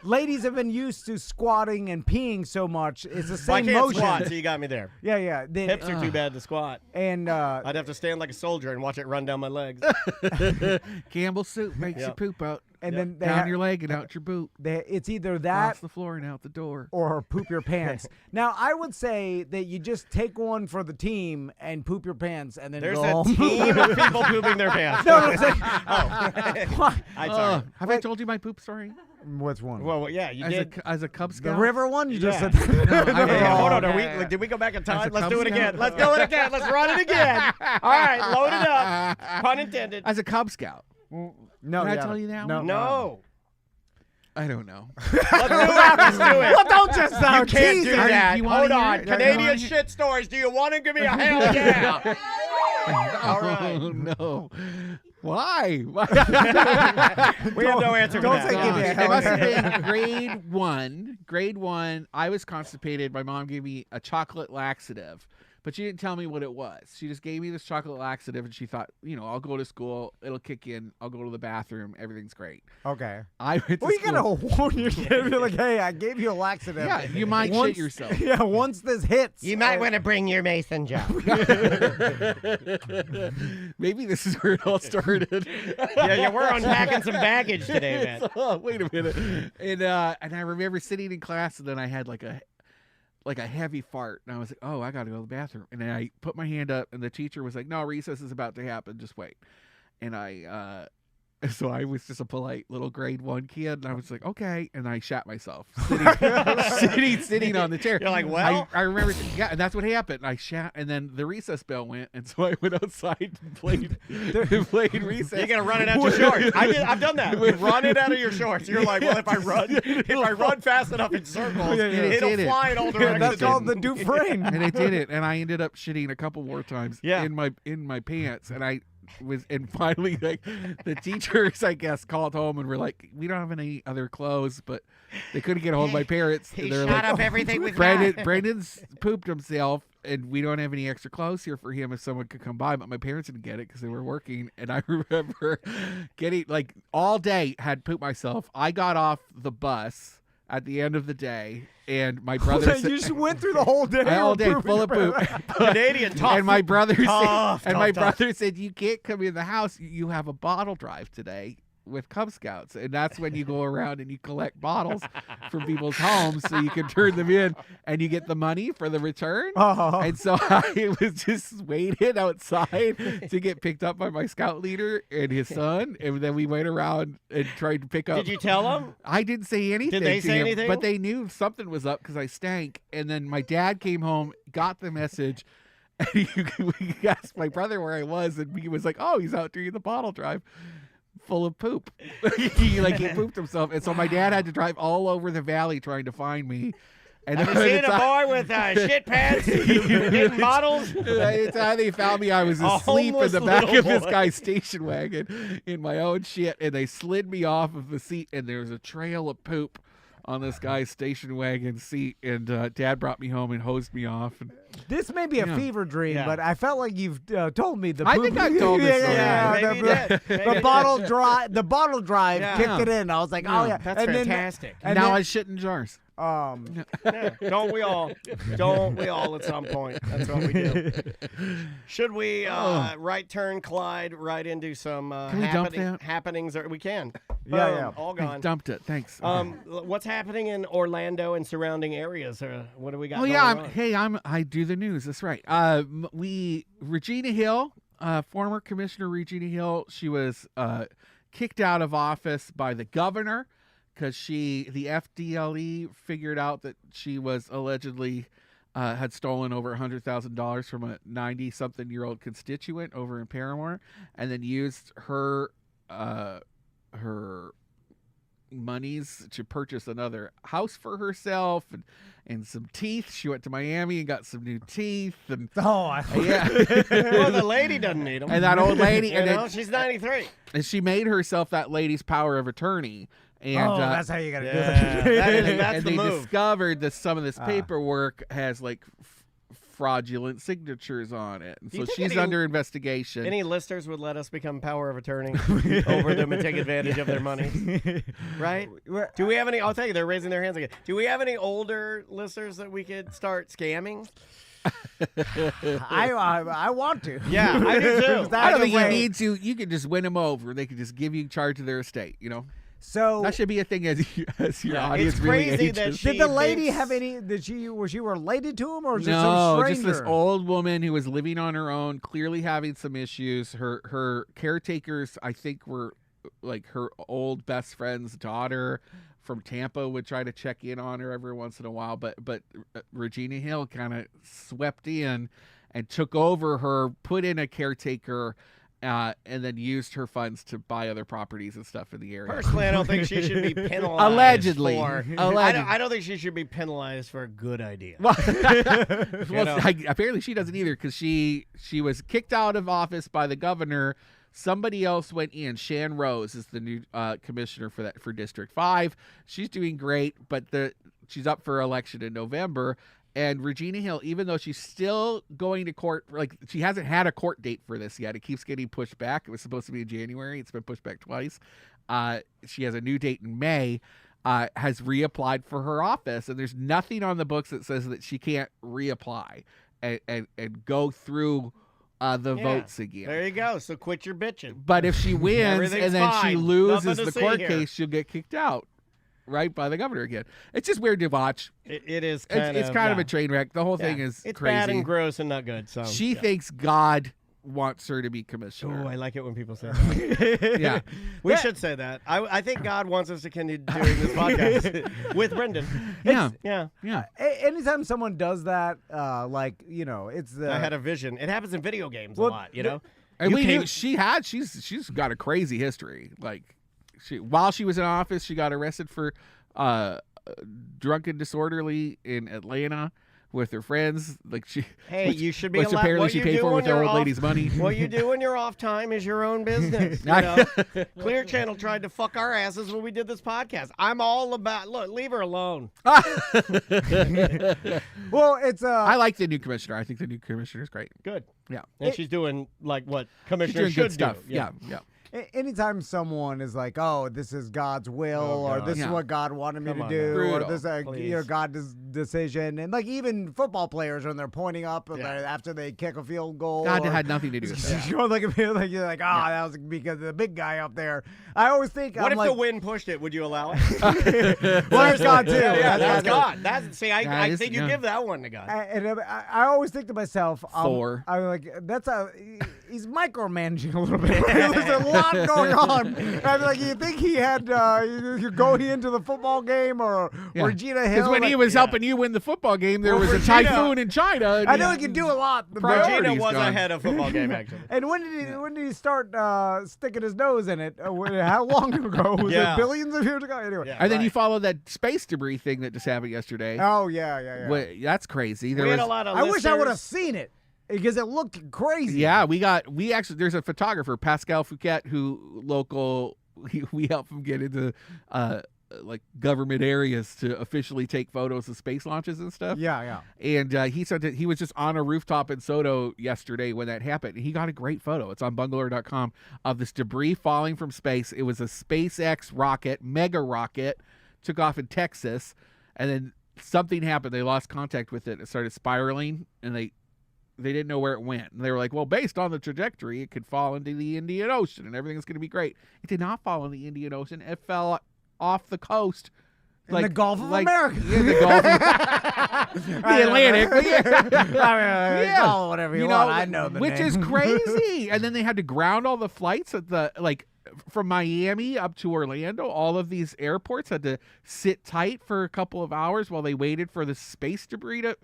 ladies have been used to squatting and peeing so much. It's the same I can't motion. squat, so you got me there. Yeah. Hips are too bad to squat. And I'd have to stand like a soldier and watch it run down my legs. Campbell soup makes you poop out. And then down your leg and out your boot. It's either that off the floor and out the door, or poop your pants. Now, I would say that you just take one for the team and poop your pants, and then There's go a home. team of people pooping their pants. No, I'm sorry. Have I told you my poop story? Which one? Well, yeah, you did. As a Cub Scout. The river one? You just said. Hold on. Did we go back in time? Let's do it again. Let's do it again. Let's run it again. All right, load it up. Pun intended. As a Cub Scout. No, Did I tell you that one? No. I don't know. Let's do it. Let's do it. Well, don't just You can't do tease it. that. You wanna Hold hear on. it? Canadian shit stories. Do you want to give me a hell yeah? All right. Oh, no. Why? We have no answer for don't that. say give me a It hell must have yeah. been grade one. Grade one, I was constipated. My mom gave me a chocolate laxative, but she didn't tell me what it was. She just gave me this chocolate laxative, and she thought, I'll go to school. It'll kick in. I'll go to the bathroom. Everything's great. Okay. I went to Well, you school. gotta warn your kid. You're like, hey, I gave you a laxative. Yeah, you might shit yourself. Yeah, once this hits. You might want to bring your mason jar. Maybe this is where it all started. Yeah, we're unpacking some baggage today, man. Oh, wait a minute. And I remember sitting in class, and then I had like a heavy fart, and I was like, oh, I gotta go to the bathroom. And then I put my hand up, and the teacher was like, no, recess is about to happen, just wait. And I And so I was just a polite little grade 1 kid, and I was like, okay, and I shat myself sitting on the chair. You're like, well, I remember, and that's what happened. And I shat, and then the recess bell went, and so I went outside and played recess. you're gonna run it out your shorts. I've done that. You run it out of your shorts. You're like, well, if I run fast enough in circles, it'll fly in all directions. That's called the Dufresne. And I did it, and I ended up shitting a couple more times Yeah. in my pants, and finally, like, the teachers, I guess, called home and were like, we don't have any other clothes, but they couldn't get a hold of my parents. He They're shot like, up everything with Brandon's pooped himself, and we don't have any extra clothes here for him if someone could come by. But my parents didn't get it because they were working, and I remember getting, like, all day had pooped myself. I got off the bus at the end of the day, and my brother You just went through the whole day. all day pooping full of your poop. Canadian tough. And my brother Tough, brother said, you can't come in the house. You have a bottle drive today with Cub Scouts, and that's when you go around and you collect bottles from people's homes so you can turn them in and you get the money for the return. And so I was just waiting outside to get picked up by my scout leader and his son, and then we went around and tried to pick up. Did you tell them? I didn't say anything. Did they to say him, anything? But they knew something was up because I stank. And then my dad came home, got the message, and we asked my brother where I was, and he was like, "Oh, he's out doing the bottle drive." Full of poop. he pooped himself, and so my dad had to drive all over the valley trying to find me. And Have you seen a boy with shit pants hitting bottles? It's how they found me. I was asleep in homeless the back little of this boy. guy's station wagon in my own shit, and they slid me off of the seat, and there was a trail of poop on this guy's station wagon seat, and Dad brought me home and hosed me off. And This may be a fever dream, Yeah. but I felt like you've told me the. I poop- think I've told this story. Maybe you did. Maybe The bottle drive. The bottle drive Yeah. kicked it in. I was like, oh yeah, That's and fantastic. And now then, I shit in jars. Yeah. Don't we all? Don't we all at some point? That's what we do. Should we right turn Clyde right into some Can we dump that? happenings? Or we can. Yeah, Boom, yeah. all I gone. dumped it. Thanks. What's happening in Orlando and surrounding areas? What do we got? Oh going yeah, on? I do the news. That's right. Regina Hill, former Commissioner Regina Hill, she was kicked out of office by the governor because the FDLE figured out that she was allegedly had stolen over $100,000 from a 90-something-year-old constituent over in Paramore, and then used her monies to purchase another house for herself and some teeth. She went to Miami and got some new teeth, and yeah, Well, the lady doesn't need them. and that old lady, and, She's 93. and she made herself that lady's power of attorney. And that's how you gotta do Yeah, it. that's and the they move. discovered that some of this paperwork has like fraudulent signatures on it, and Do you so think she's any- under investigation. Any listeners would let us become power of attorney over them and take advantage of their money, right? Do we have any? I'll tell you, they're raising their hands again. Do we have any older listeners that we could start scamming? I want to. Yeah, I do too. I don't think you way. need to. You can just win them over. They could just give you charge of their estate. You know, So that should be a thing as your Yeah, audience it's really crazy ages. that she did the lady thinks- have any? Was she related to him or just No, some just stranger? this old woman who was living on her own, clearly having some issues. Her caretakers, I think, were like her old best friend's daughter from Tampa would try to check in on her every once in a while, but Regina Hill kind of swept in and took over her, put in a caretaker, and then used her funds to buy other properties and stuff in the area. Personally, I don't think she should be penalized. Allegedly. For, I don't think she should be penalized for a good idea. Well, know? apparently she doesn't either, because she was kicked out of office by the governor. Somebody else went in. Shan Rose is the new commissioner for District 5. She's doing great, but she's up for election in November. And Regina Hill, even though she's still going to court, like she hasn't had a court date for this yet. It keeps getting pushed back. It was supposed to be in January. It's been pushed back twice. She has a new date in May. Has reapplied for her office, and there's nothing on the books that says that she can't reapply and go through the votes again. There you go. So quit your bitching. But if she wins Everything's and then she fine. loses Nothing to the see court here. case, she'll get kicked out, right, by the governor again. It's just weird to watch. It is It's kind of a train wreck. The whole thing is it's crazy. bad and gross and not good. So She thinks God wants her to be commissioner. Oh, I like it when people say that. Yeah. We should say that. I think God wants us to continue doing this podcast with Brendan. Yeah. Yeah. Yeah. Anytime someone does that, like, you know, it's I had a vision. It happens in video games a Well, lot, you know? And You she's got a crazy history. Like, while she was in office, she got arrested for drunken disorderly in Atlanta with her friends. Like you should be which allowed. apparently What she you paid do for when with her you're old off- lady's money. What you do when you're off time is your own business. You know? Clear Channel tried to fuck our asses when we did this podcast. I'm all about, look, leave her alone. Well, it's I like the new commissioner. I think the new commissioner is great. Good. Yeah. And she's doing like what She's commissioner doing should good stuff. do. Yeah. anytime someone is like, "Oh, this is God's will," Oh, or God. "This is Yeah. what God wanted me Come to on do," now. or Brutal. "This Please. God's decision," and like even football players when they're pointing up Yeah. after they kick a field goal, God or, had nothing to do with that. you're like you're like, that was because of the big guy up there. I always think, What I'm if like, the wind pushed it? Would you allow it? well, there's God too. Yeah, That's that's God. That's see, That I is- think you yeah. give that one to God. I always think to myself, Thor. I'm like, he's micromanaging a little bit. There's a lot going on. I'm like, you think he had you going into the football game or Regina Hill? Because when he like- was helping you win the football game, there Well, was a Regina- typhoon in China. and I know he can do a lot. But Priorities Regina was gone. ahead of football game actually. and when did he start sticking his nose in it? How long ago? Was Yeah. it billions of years ago? Anyway. Yeah. And then you Right. follow that space debris thing that just happened yesterday. Oh yeah. That's crazy. There We was, had a lot of I wish I would have listeners. seen it because it looked crazy. Yeah, we actually there's a photographer, Pascal Fouquet, who we help him get into like government areas to officially take photos of space launches and stuff. Yeah. And he said that he was just on a rooftop in Soto yesterday when that happened. He got a great photo. It's on bungalow.com of this debris falling from space. It was a SpaceX rocket, mega rocket, took off in Texas, and then something happened. They lost contact with it. It started spiraling, and they didn't know where it went. And they were like, well, based on the trajectory, it could fall into the Indian Ocean, and everything's going to be great. It did not fall in the Indian Ocean. It fell off the coast. In the Gulf of America. Yeah, the Gulf of the Atlantic. Yeah. Call it whatever you want. I know the which name. is crazy. And then they had to ground all the flights at from Miami up to Orlando. All of these airports had to sit tight for a couple of hours while they waited for the space debris to.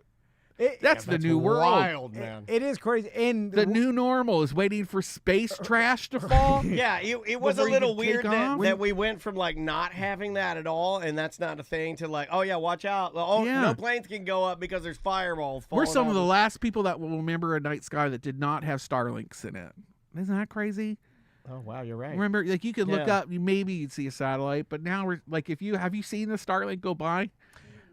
That's the new world. Wild, man. It is crazy. And The new normal is waiting for space trash to fall. Yeah, it was a Before you little could take weird off? that we went from like not having that at all, and that's not a thing, to like, oh yeah, watch out. Oh, Yeah. no planes can go up because there's fireballs falling. We're some of the on last people that will remember a night sky that did not have Starlinks in it. Isn't that crazy? Oh wow, you're right. Remember, like you could look Yeah. up, maybe you'd see a satellite, but now we're like, have you seen the Starlink go by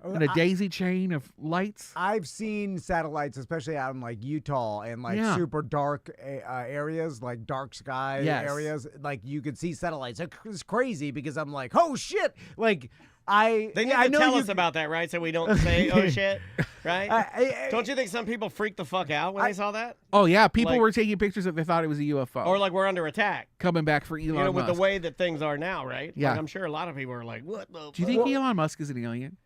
in a daisy chain of lights? I've seen satellites, especially out in like Utah and like Yeah. super dark areas, like dark sky Yes. areas. Like you could see satellites. It's crazy because I'm like, oh shit! Like They need I to know tell you- us about that, right? So we don't say, oh shit, right? I- Don't you think some people freaked the fuck out when they saw that? Oh yeah, people Like- were taking pictures of they thought it was a UFO Or like we're under attack? coming back for Elon You know, with Musk. the way that things are now, right? Yeah. Like, I'm sure a lot of people are like, what the Do you think Elon Musk is an alien?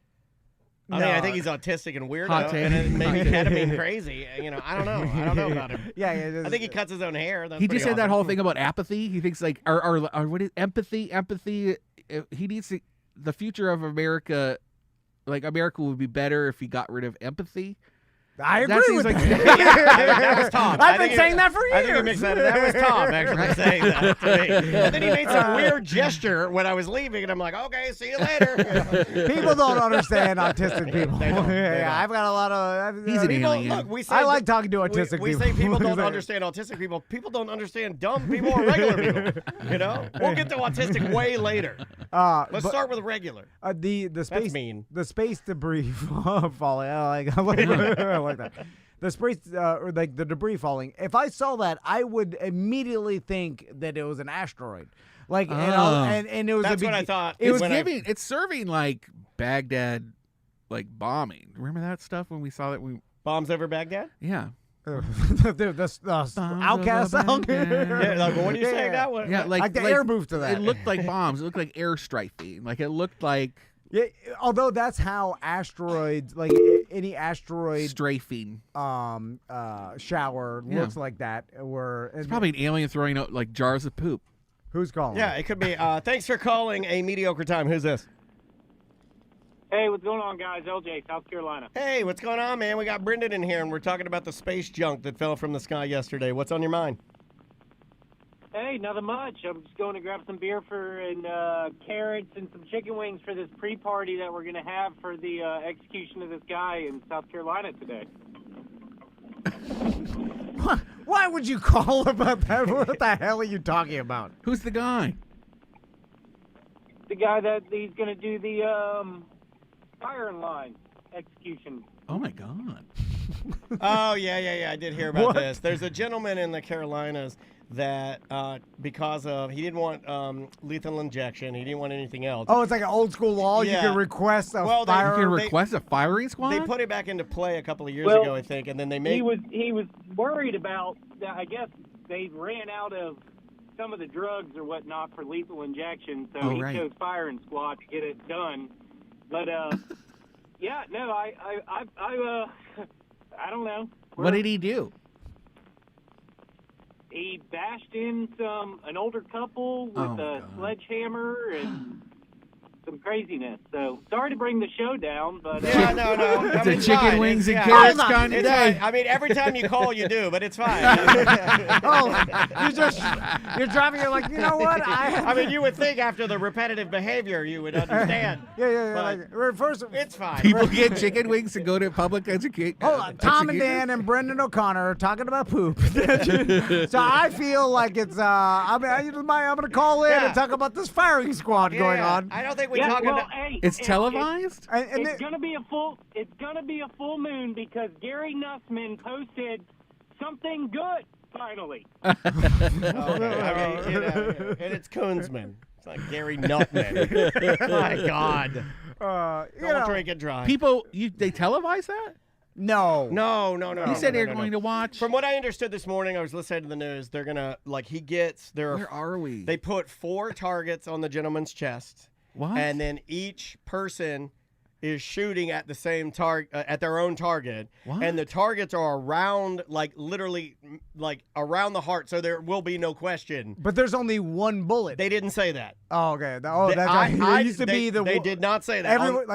I mean, I No. think he's autistic and weirdo, Hot take. and then maybe Hot take. ketamine crazy. You know, I don't know. I don't know about him. yeah. I think he cuts his own hair. That's He pretty just said that awesome. whole thing about apathy. He thinks like, or what is empathy? Empathy. He needs to. The future of America, like America, would be better if he got rid of empathy. I That agree seems with like- that. That was Tom. I've been saying that for I think he years. mixed that. That was Tom actually saying that to me. And then he made some weird gesture when I was leaving, and I'm like, okay, see you later. People don't understand autistic people. They don't. They don't. Yeah, I've got a lot of. He's an People, alien. look, we say I like talking to autistic we people. say people don't understand autistic people. People don't understand dumb people or regular people. You know, we'll get to autistic way later. Let's but, start with regular. the space mean. the space debris falling. I like that. The space, or like the debris falling. If I saw that, I would immediately think that it was an asteroid. Like, and it was. That's what I thought. It was when I- It's serving like Baghdad, like bombing. Remember that stuff when we saw that? bombs over Baghdad. Yeah. the outcast over song. Baghdad. Yeah, like, what do you say Yeah. that one? Yeah, Like the air move to that. It looked like bombs. It looked like air strafing. Like it looked like. Yeah, although that's how asteroids, like any asteroid Strafing. shower looks like that. It's probably an alien throwing out like jars of poop. Who's calling? Yeah, it could be. Thanks for calling a mediocre time. Who's this? Hey, what's going on, guys? LJ, South Carolina. Hey, what's going on, man? We got Brendan in here, and we're talking about the space junk that fell from the sky yesterday. What's on your mind? Hey, nothing much. I'm just going to grab some beer and carrots and some chicken wings for this pre-party that we're going to have for the execution of this guy in South Carolina today. Why would you call about that? What the hell are you talking about? Who's the guy? The guy that he's going to do the firing line execution. Oh my God. Oh, yeah. I did hear about this. There's a gentleman in the Carolinas that because of he didn't want lethal injection, he didn't want anything else. Oh, it's like an old school law. Yeah. You can request a Well, fire. You can request a firing squad? They put it back into play a couple of years Well, ago, I think, and then they made. He was worried about. I guess they ran out of some of the drugs or whatnot for lethal injection, so he chose firing squad to get it done. But yeah, no, I don't know. What did he do? He bashed in an older couple with a sledgehammer and some craziness. So sorry to bring the show down, but Yeah, no. I It's a mean, chicken fine. wings and Yeah. carrots Hold on. kind of It's day. fine. I mean, every time you call, you do, but it's fine. You're driving. You're like, you know what? I mean, you would think after the repetitive behavior, you would understand. Yeah. But Like, first, it's fine. People get chicken wings to go to public education. hold on. Tom and Dan and Brendan O'Connor are talking about poop. So I feel like it's. I'm gonna call in and talk about this firing squad going on. I don't think we're yeah, talking. well, hey, It's televised? It's gonna be a full moon because Gary Nussman posted something good finally. Okay, I mean, and it's Koonsman. It's like Gary Nutman. My God. Don't drink and drive. People, they televise that? No. No. You said they're going to watch. From what I understood this morning, I was listening to the news. They're gonna Where are we? They put 4 targets on the gentleman's chest. What? And then each person is shooting at the same target, at their own target. What? And the targets are around, literally, around the heart, so there will be no question. But there's only one bullet. They didn't say that. Oh, okay. That's right. It used to be the. They did not say that. Everyone,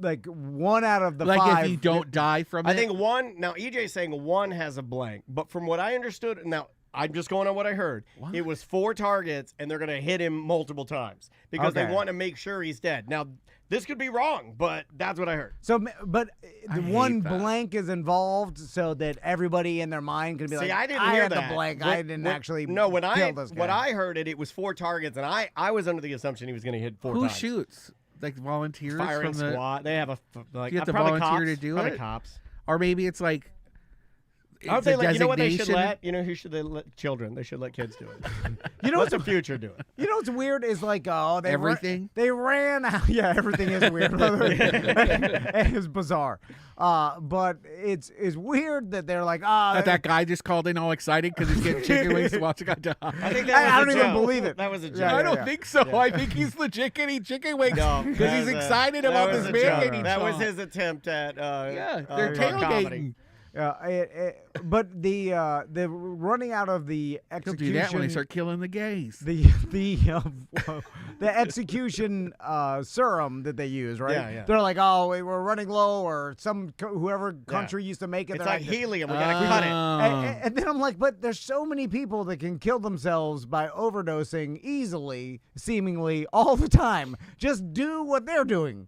like one out of the like 5. if you don't die from it? I think one. Now EJ's saying one has a blank, but from what I understood, now I'm just going on what I heard. What? It was 4 targets, and they're going to hit him multiple times because they Okay. want to make sure he's dead. Now this could be wrong, but that's what I heard. So, but I the hate one that. blank is involved, so that everybody in their mind can be See, like, I didn't hear had that. the blank. I didn't actually. No, when kill this guy. when I heard it, it was 4 targets, and I was under the assumption he was going to hit 4 Who times. shoots? Like volunteers Firing from the, squad. They have a you have to probably volunteer cops, to do probably it? cops. or maybe it's like. I would it's say, a you know what they should designation. let? You know who should they let? Children. They should let kids do it. You know Let what's the future do it. You know what's weird is like they Everything? they ran out. Yeah, everything is weird. It's bizarre, but it's weird that they're like That guy just called in all excited because he's getting chicken wings to watch a guy die. I think that I was don't a even joke. believe it. That was a joke. Yeah, I don't yeah. think so. I think he's legit getting chicken wings No, because that he's was excited that about was this a man joke. getting That was shot. his attempt at Yeah, they're comedy. tailgating. But the running out of the He'll execution. do that when they start killing the gays. The execution serum that they use, right? Yeah. They're like, oh, we're running low, or whoever country used to make it. It's they're like helium. We gotta cut it. And then I'm like, but there's so many people that can kill themselves by overdosing easily, seemingly all the time. Just do what they're doing.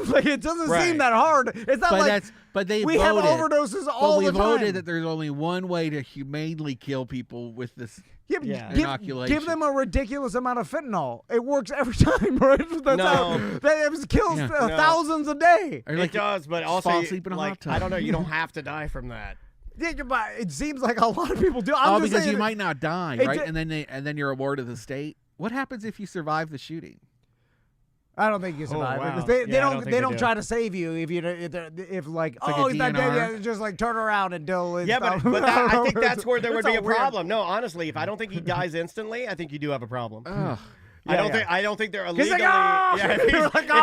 Like it doesn't Right. seem that hard. It's not But they we have voted. overdoses But all we the time. voted that there's only one way to humanely kill people with this. Yeah, but Yeah. Inoculation. give them a ridiculous amount of fentanyl. It works every time, right? That's how that kills Yeah. thousands a day. Or It like, does, but also fall asleep in a hot tub. I don't know. You don't have to die from that. Yeah, but it seems like a lot of people do. I'm oh, just because saying you might not die, it right? ju- And then you're awarded the state. What happens if you survive the shooting? I don't think you survive wow. because they Yeah, I don't think they they don't do. try to save you if like like oh a he's not dead DNR. yet. Just like turn around until it's Yeah, but I think that's where there would It's be all a weird. problem. No, honestly, if I don't think he dies instantly, I think you do have a problem. Ugh. I don't think they're illegally. like, "Ah!"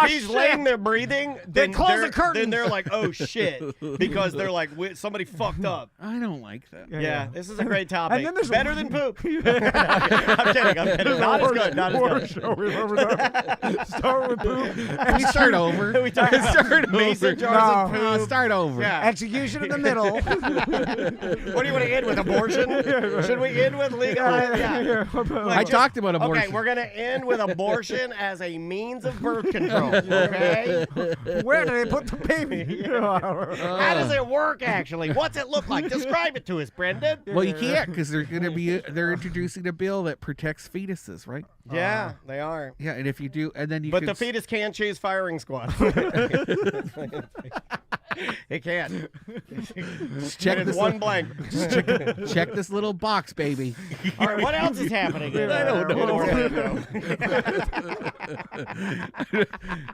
If he's laying there breathing, then close the curtains. Then they're like, oh shit, because they're like, somebody fucked up. I don't like that. Yeah, this is a great topic. And then there's better than poop. I'm kidding. Not as good. Not as good. Show we've ever done. Start with poop. We start over. We talk about mason jars of poop. Start over. Yeah. Execution in the middle. What do you want to end with? Abortion? Should we end with legal? Yeah. I talked about abortion. Okay, we're going to end with abortion as a means of birth control. Okay? Where do they put the baby? How does it work, actually? What's it look like? Describe it to us, Brendan. Well, you can't because they're introducing a bill that protects fetuses, right? Yeah, they are. Yeah, and if you do, and then you. But can the fetus can choose firing squad. It can't. check It is this one blank. check this little box, baby. All right, what else is happening? I don't know.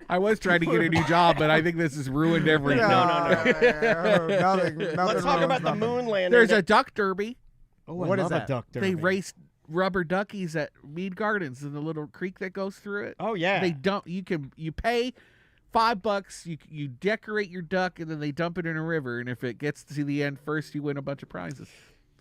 I was trying to get a new job, but I think this has ruined everything. Nothing Let's talk about the moon landing. There's a duck derby. Oh, What I is love that? a duck derby. They race rubber duckies at Mead Gardens in the little creek that goes through it. Oh yeah. They dump. You pay $5. You decorate your duck and then they dump it in a river. And if it gets to the end first, you win a bunch of prizes.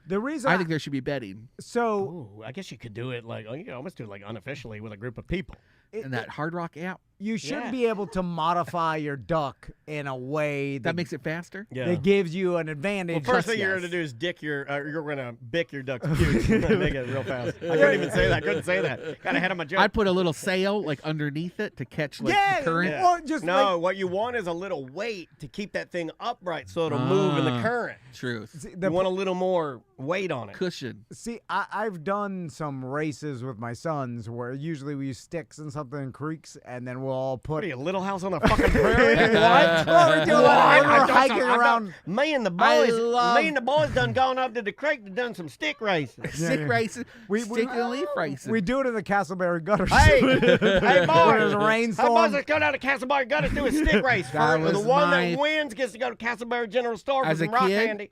The reason I think there should be betting. so Ooh, I guess you could do it like you could almost do it like unofficially with a group of people. And that Hard Rock app you should Yeah. be able to modify your duck in a way that makes it faster. Yeah. that gives you an advantage. Well, first thing you're Yes. going to do is you're going to bick your duck's pubes. Make it real fast. I couldn't even say that. I couldn't say that. Got ahead of my joke. I'd put a little sail like underneath it to catch like Yeah, the current. Yeah. Well, just no, like- what you want is a little weight to keep that thing upright so it'll move in the current. Truth. See, You want a little more weight on it. Cushion. See, I've done some races with my sons where usually we use sticks and something in creeks, and then we'll all What put. are you, Little House on the fucking prairie? What? Well, we do a lot of What? hiking around. Me and the boys done gone up to the creek and done some stick racing. Stick races. Stick and leaf racing. We do it in the Castleberry gutters. Hey, hey, When there's a boys. Hey, rainstorm. boys, let's go down to Castleberry Gutters do a stick race. That The was one my- that wins gets to go to Castleberry General Store for as a some rock kid, candy.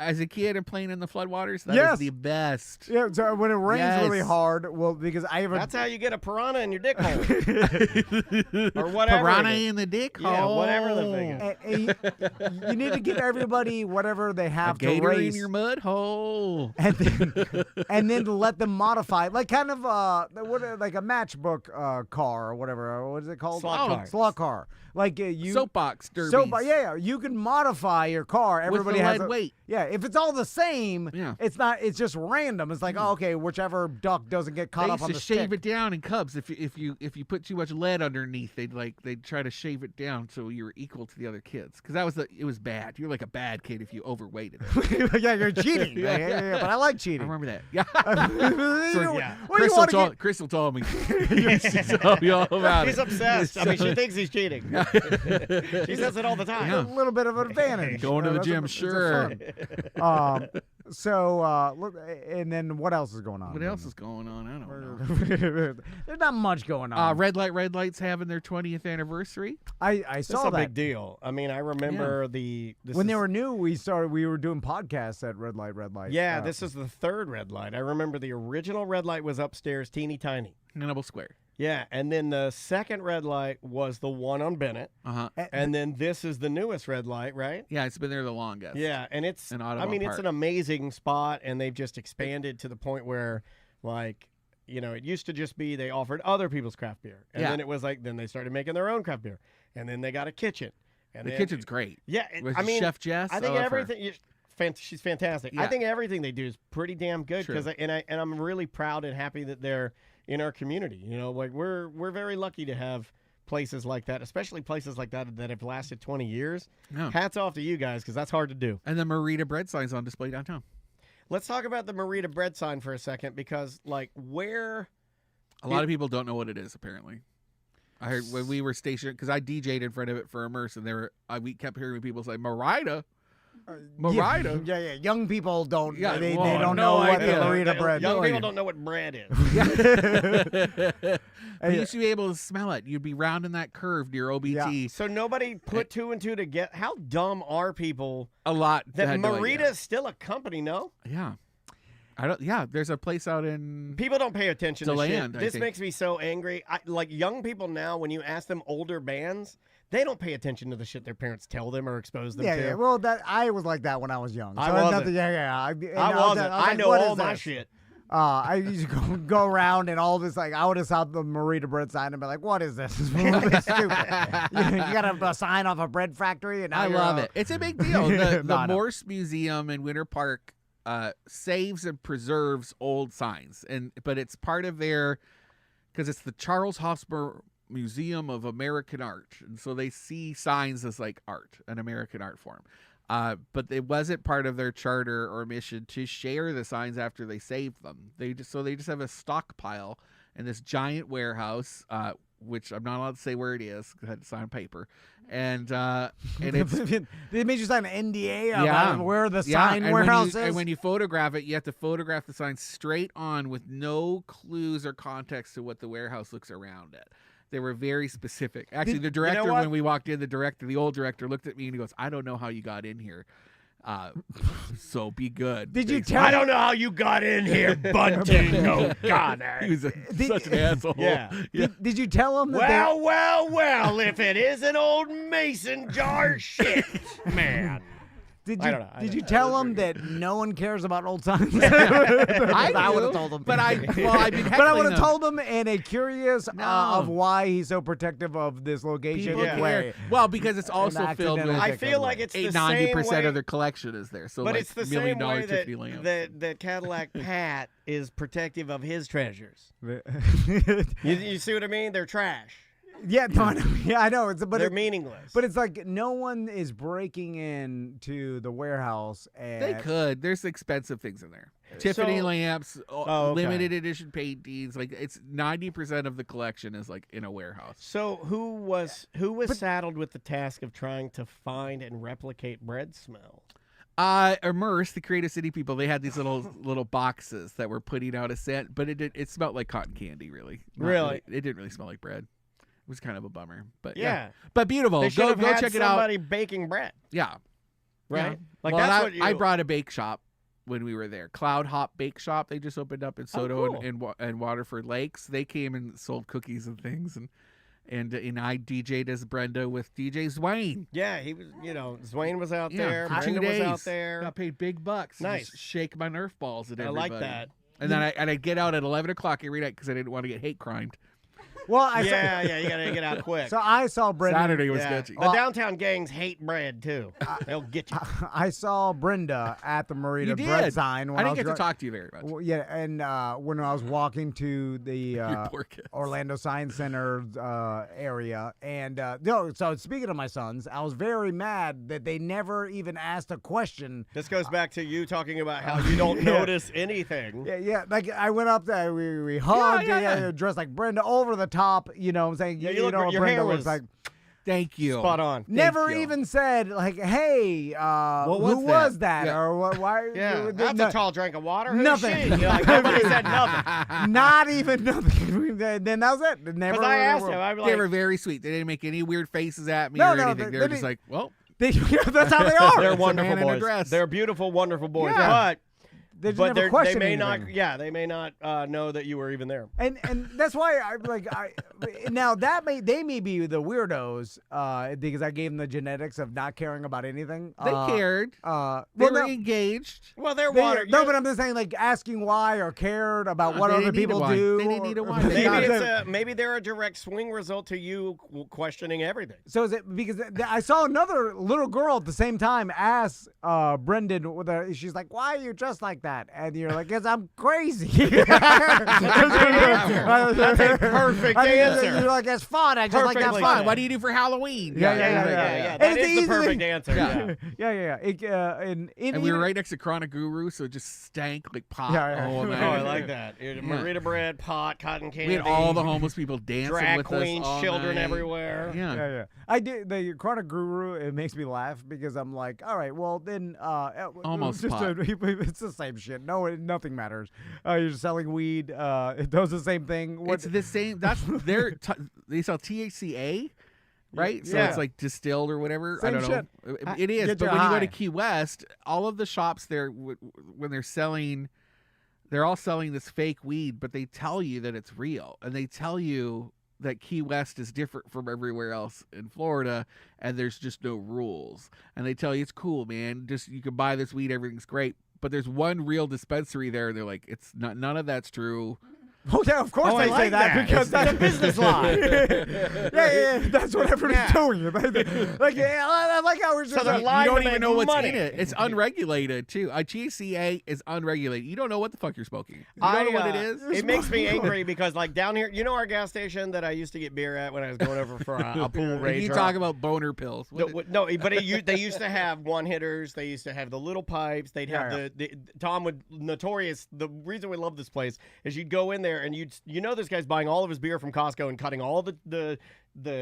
and playing in the floodwaters, that Yes. is the best. Yeah, so when it rains really Yes. hard, well, because I have a That's how you get a piranha in your dick hole. Or whatever. Piranha it is. in the dick Yeah, hole. whatever the thing is. you need to give everybody whatever they A have to gator race, in your mud hole. and then to let them modify, like kind of like a matchbook car or whatever. What is it called? Slot car. Slot car. Like you Soapbox derbies. yeah, you can modify your car. Everybody the has lead weight. Yeah, if it's all the same, Yeah. it's not. It's just random. It's like, oh, okay, whichever duck doesn't get caught They up used on to the shave stick. it down in cubs. If you put too much lead underneath, they'd try to shave it down so you were equal to the other kids. Because it was bad. You're like a bad kid if you overweighted it. Yeah, you're cheating. yeah, but I like I cheating. remember that. Yeah. yeah. What do you want to get? Crystal told me. She told me all about He's it. obsessed. I mean, she thinks he's cheating. She says it all the time. Yeah. A little bit of an advantage. Going to the That's gym, it's sure. fun. So look, and then what else is going on? What else is going on? I don't know. There's not much going on. Red Light's having their 20th anniversary. I It's saw a that big deal. I mean, I remember when they were new. We were doing podcasts at Red Light. Yeah, this is the third red light. I remember the original red light was upstairs, teeny tiny. Hannibal Square. Yeah, and then the second red light was the one on Bennett, Uh-huh. and then this is the newest red light, right? Yeah, it's been there the longest. Yeah, and it's In I Audubon mean, it's Park. an amazing spot, and they've just expanded to the point where, like, you know, it used to just be they offered other people's craft beer, and Yeah. then it was like then they started making their own craft beer, and then they got a kitchen. And The then- kitchen's great. Yeah, With I mean, Chef Jess, I think I love her. everything. She's fantastic. I Yeah. think everything they do is pretty damn good True. because I'm really proud and happy that they're in our community. You know, like we're very lucky to have places like that, especially places like that that have lasted 20 years. Yeah. Hats off to you guys because that's hard to do. And the Marita bread sign's on display downtown. Let's talk about the Marita bread sign for a second because, like, where A lot of people don't know what it is, apparently. I heard when we were stationed, because I DJ'd in front of it for Immerse, and we kept hearing people say, Marita? Marita? Yeah. Young people don't. Yeah, they well, don't no know what the idea. Marita bread. young No people idea. don't know what bread is. You used to be able to smell it. You'd be rounding that curve near OBT. So nobody put two and two together. How dumb are people A lot. that had no Marita idea. is still a company? No. Yeah. Yeah, there's a place out in. People don't pay attention to DeLand, shit. I This think. makes me so angry. Like young people now, when you ask them older bands, they don't pay attention to the shit their parents tell them or expose them to. Yeah. Well, I was like that when I was young. So I wasn't. nothing, yeah. I wasn't. I know all my shit. I used to go around and all this, like, I would have saw the Marita bread sign and be like, what is this? This is really stupid. You got a sign off a bread factory? And now I love it. It's a big deal. The No, I know. Morse Museum in Winter Park saves and preserves old signs, but it's part of their, because it's the Charles Hosmer Museum of American Art, and so they see signs as like art, an American art form. But it wasn't part of their charter or mission to share the signs after they saved them. They just have a stockpile in this giant warehouse, which I'm not allowed to say where it is because I had to sign paper. And it's they made you sign an NDA Yeah. about where the sign and warehouse is. And when you photograph it, you have to photograph the sign straight on with no clues or context to what the warehouse looks around it. They were very specific. Actually, the director, what? when we walked in, the old director looked at me and he goes, "I don't know how you got in here. So be good." Did you Thanks. tell? I don't know how you got in here, Bunting. Oh, God. He was such an asshole. Yeah. Did you tell him that? Well, if it is an old mason jar, shit, man. Did I you don't know. did you tell him that no one cares about old signs? I would do, have told him. but I've been But I heckling would have them. told him in a curious No. of why he's so protective of this location. People Yeah. care. Well, because it's also filled with accidental I feel like it's the 90% same way, of their collection is there. So but like it's the $1 same million way Tiffany lamps. that Cadillac Pat is protective of his treasures. You see what I mean? They're trash. Yeah, no, I know. Yeah, I know. They're meaningless. But it's like no one is breaking into the warehouse. And They could. There's expensive things in there. Tiffany So- lamps, okay. limited edition paintings. Like it's 90% of the collection is like in a warehouse. So who was saddled with the task of trying to find and replicate bread smell? Immerse, the Creative City people, they had these little boxes that were putting out a scent, but it smelled like cotton candy. Really, Really? It didn't really smell like bread. It was kind of a bummer, but Yeah. but beautiful. They should Go have had check it out. somebody baking bread, Yeah, right? Yeah. Like Well, that's what you. I brought a bake shop when we were there. Cloud Hop Bake Shop. They just opened up in Soto cool. and Waterford Lakes. They came and sold cookies and things, and I DJ'd as Brenda with DJ Zwain. Yeah, he was. Zwain was out there. for 2 Brenda days. was out there. Got paid big bucks. Nice. Just shake my Nerf balls at I everybody. like that. And then I'd get out at 11 o'clock every night because I didn't want to get hate crimed. well, Yeah, you gotta get out quick. So I saw Brenda. Saturday was Yeah. sketchy. The downtown gangs hate bread too. They'll get you. I saw Brenda at the You Marita did. bread sign. When I didn't was get to dri- talk to you very much. Well, yeah, and when I was walking to the poor kids. Orlando Science Center area, and no, so speaking of my sons, I was very mad that they never even asked a question. This goes back to you talking about how you don't notice anything. Yeah, like I went up there, we hugged, yeah. dressed like Brenda, over the top, what I'm saying? Yeah, you know what your Brenda hair looks was like. Thank you. Spot on. Never you. even said like, "Hey, was who that?" was that?" Yeah. Or what? Why? Yeah, that's a tall drink of water. Who's Nothing. she? You're like, nobody said nothing. Not even nothing. Then that was it. Never. Because I asked him, I'd be They like, were very sweet. They didn't make any weird faces at me No, or no, anything. They they were just didn't- like, well, That's how they are. they're It's a wonderful man in a boys. dress. They're beautiful, wonderful boys. Yeah. They just But never they question may anything. not. Yeah, they may not know that you were even there. And that's why now they may be the weirdos because I gave them the genetics of not caring about anything. they cared. They Well, were no, engaged. Well, they're they- water. no, but I'm just saying like asking why or cared about what they other didn't need people a why. do. They didn't or- need a why. or- They maybe got it's maybe they're a direct swing result to you questioning everything. So is it because I saw another little girl at the same time ask Brendan, she's like, "Why are you dressed like that?" And you're like, "Cause I'm crazy." That's a perfect answer. You're like, "It's fun. I just like that Perfectly fun." said. What do you do for Halloween? Yeah. That And it's is the easy perfect to- answer. Yeah. Yeah. And we were right next to Chronic Guru, so it just stank like pot. Yeah, yeah. the whole Oh, night. I like that. Marita bread, pot, cotton candy. We had all the homeless people dancing drag with queens, us all children night. everywhere. Yeah. Yeah. I did the Chronic Guru. It makes me laugh because I'm like, all right, well then, Almost just pot. it's the same shit. No, nothing matters. You're selling weed. It does the same thing. It's the same. That's they sell THCA, right? So Yeah. it's like distilled or whatever. Same I don't know. It is. Get But you when you go high. to Key West, all of the shops there, when they're selling they're all selling this fake weed, but they tell you that it's real, and they tell you that Key West is different from everywhere else in Florida, and there's just no rules. And they tell you it's cool, man. Just you can buy this weed, everything's great. But there's one real dispensary there, and they're like, it's not. None of that's true. Oh yeah, of course I they like say that because that's a business lie. yeah, that's what everybody's doing. Like, yeah, I like how we're just. So they're like, lying You don't to even make know what's money. in it. It's unregulated too. A GCA is unregulated. You don't know what the fuck you're smoking. You don't know what it is. It makes me angry because, like, down here, you know our gas station that I used to get beer at when I was going over for a pool race. You talk about boner pills. No, but they used to have one hitters. They used to have the little pipes. They'd have the Tom would notorious. The reason we love this place is you'd go in there and you know this guy's buying all of his beer from Costco and cutting all the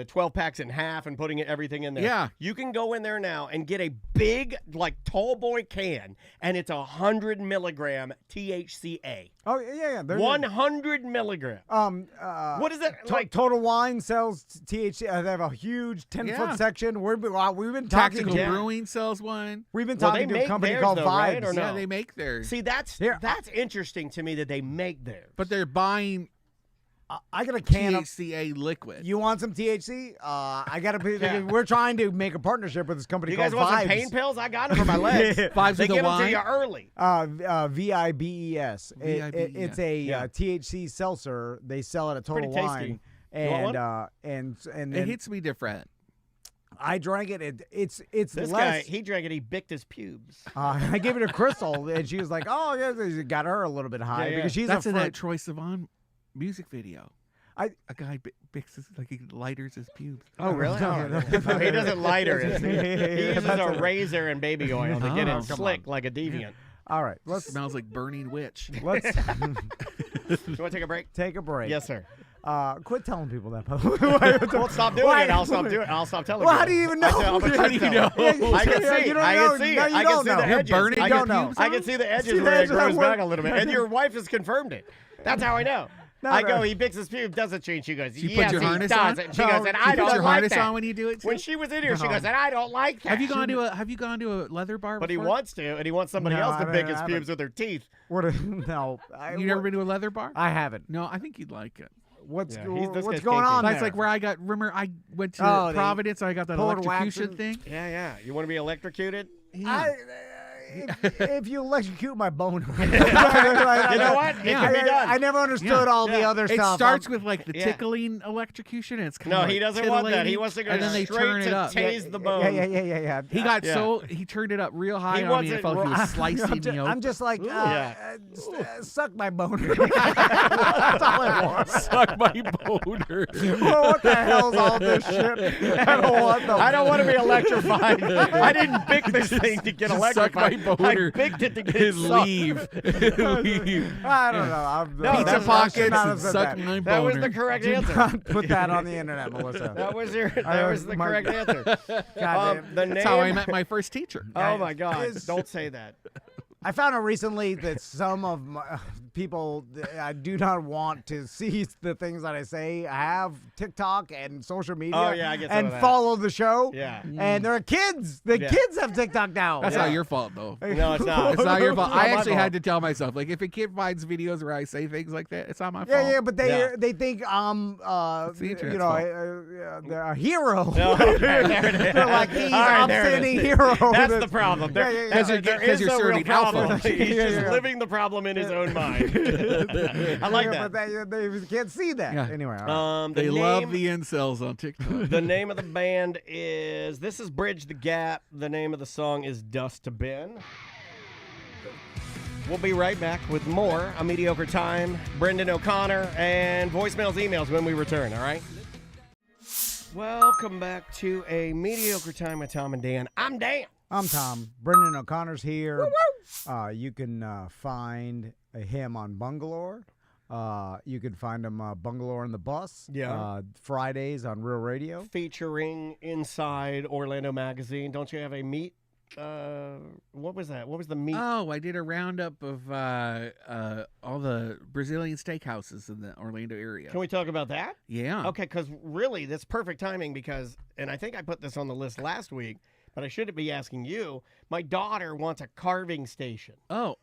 12 packs in half and putting everything in there. Yeah. You can go in there now and get a big, like, tall boy can, and it's 100 milligram THCA. Oh yeah. 100 milligram. What is it? Like, Total Wine sells THC. They have a huge 10-foot section. We've been talking. Tactical Brewing sells one. We've been Well, talking they to a make company theirs, called though, Vibes. right, or no? Yeah, they make theirs. see, that's interesting to me that they make theirs. But they're buying I got a can of. THCA liquid. You want some THC? I got to. We're trying to make a partnership with this company You called guys want Vibes. some pain pills? I got them for my legs. Vibes They with a give them to Y? you early. VIBES. VIBES. It's a THC seltzer. They sell it at Total Pretty tasty. Wine. You want And It then hits me different. I drank it. It's This less. guy, he drank it. He bicked his pubes. I gave it to Crystal, and she was like, "Oh, yeah," it got her a little bit high Yeah. because she's That's a in that friend. Troye Sivan music video. I- A guy bixes, like he lighters his pubes. Oh, really? No, no. No, he doesn't lighter it. He uses That's a a- razor and baby oil to get Oh, it come slick like a deviant. All right, let's Smells like burning witch. You want to take a break? take a break. Yes, sir. Quit telling people that. By the way. Well, stop doing Why? it. I'll stop doing it. I'll stop telling Well, you. how do you even know? I'm a How do you truth know? teller. I can see. You don't I know. can see No, it. you I don't can see know. the You're edges. burning I your can- pubes I on? can see the edges See the where it edges grows that back work. a little bit. And your wife has confirmed it. That's how I know. I go, he picks his pubes, doesn't change. She goes, You yes, put your he harness does. on? And she No, goes, and you I You don't put your like harness that. on when you do it too? When she was in here, she No. goes, and I don't like that. Have you gone to a leather bar But he before? wants to, and he wants somebody No, else I to pick his haven't. pubes with their teeth. No, You never been to a leather bar? I haven't. No, I think you'd like it. What's Yeah, this what's guy's going kinky. on That's there? like where I got. Remember, I went to Oh, they Providence. I got that poured electrocution wax thing. Yeah. You want to be electrocuted? Yeah. If you electrocute my boner, you You know what? It Yeah. can be done. I never understood all the Yeah. other It stuff. starts with like the Yeah. tickling electrocution, and it's kind No, of he doesn't want that. He wants to go and then they straight turn it to up. tase the bone. Yeah. He got Yeah. he turned it up real high He on wants me. I it felt like he raw. was slicing me open. I'm just like, Yeah. suck my boner. That's all I want. Suck my boner. Well, what the hell's all this shit? I don't want the. I don't want to be electrified. I didn't pick this thing to get Just suck electrified. my boner. I picked it to get And sucked. leave. Leave. I don't know. No, Pizza that's- pockets not and have said suck that. my That was boner. the correct Do answer. not put that on the internet, Melissa. That was your. I That was was the my- correct answer. God damn. The name. That's how I met my first teacher. Oh my God! It's- Don't say that. I found out recently that some of my people I do not want to see the things that I say have TikTok and social media. Oh, yeah, I get some and of that. follow the show. Yeah. And there are kids. The Yeah. kids have TikTok now. That's Yeah. not your fault, though. No, it's not. It's not your fault. It's not I my actually fault. had to tell myself, like, if a kid finds videos where I say things like that, it's not my fault. Yeah, but they Yeah. they think I'm the you internet's know fault. they're a hero. No, okay, there it is. They're like he's All right, there it outstanding is. hero. That's the problem. Yeah, There- yeah, Because yeah. you're, there because is you're no real serving problem. alpha. He's Yeah, just yeah. living the problem in his own mind. I like Yeah, that. but they can't see that. Yeah. Anyway, all right. The They name, love the incels on TikTok. The name of the band is. This is Bridge the Gap. The name of the song is Dust to Ben. We'll be right back with more A Mediocre Time, Brendan O'Connor, and voicemails, emails when we return, all right? Welcome back to A Mediocre Time with Tom and Dan. I'm Dan. I'm Tom. Brendan O'Connor's here. You can find him on Bungalore. You can find him Bungalore on the Bus. Yeah. Fridays on Real Radio. Featuring Inside Orlando Magazine. Don't you have a meet? What was that? What was the meet? Oh, I did a roundup of all the Brazilian steakhouses in the Orlando area. Can we talk about that? Yeah. Okay, because really, that's perfect timing because, and I think I put this on the list last week, but I shouldn't be asking you. My daughter wants a carving station. Oh.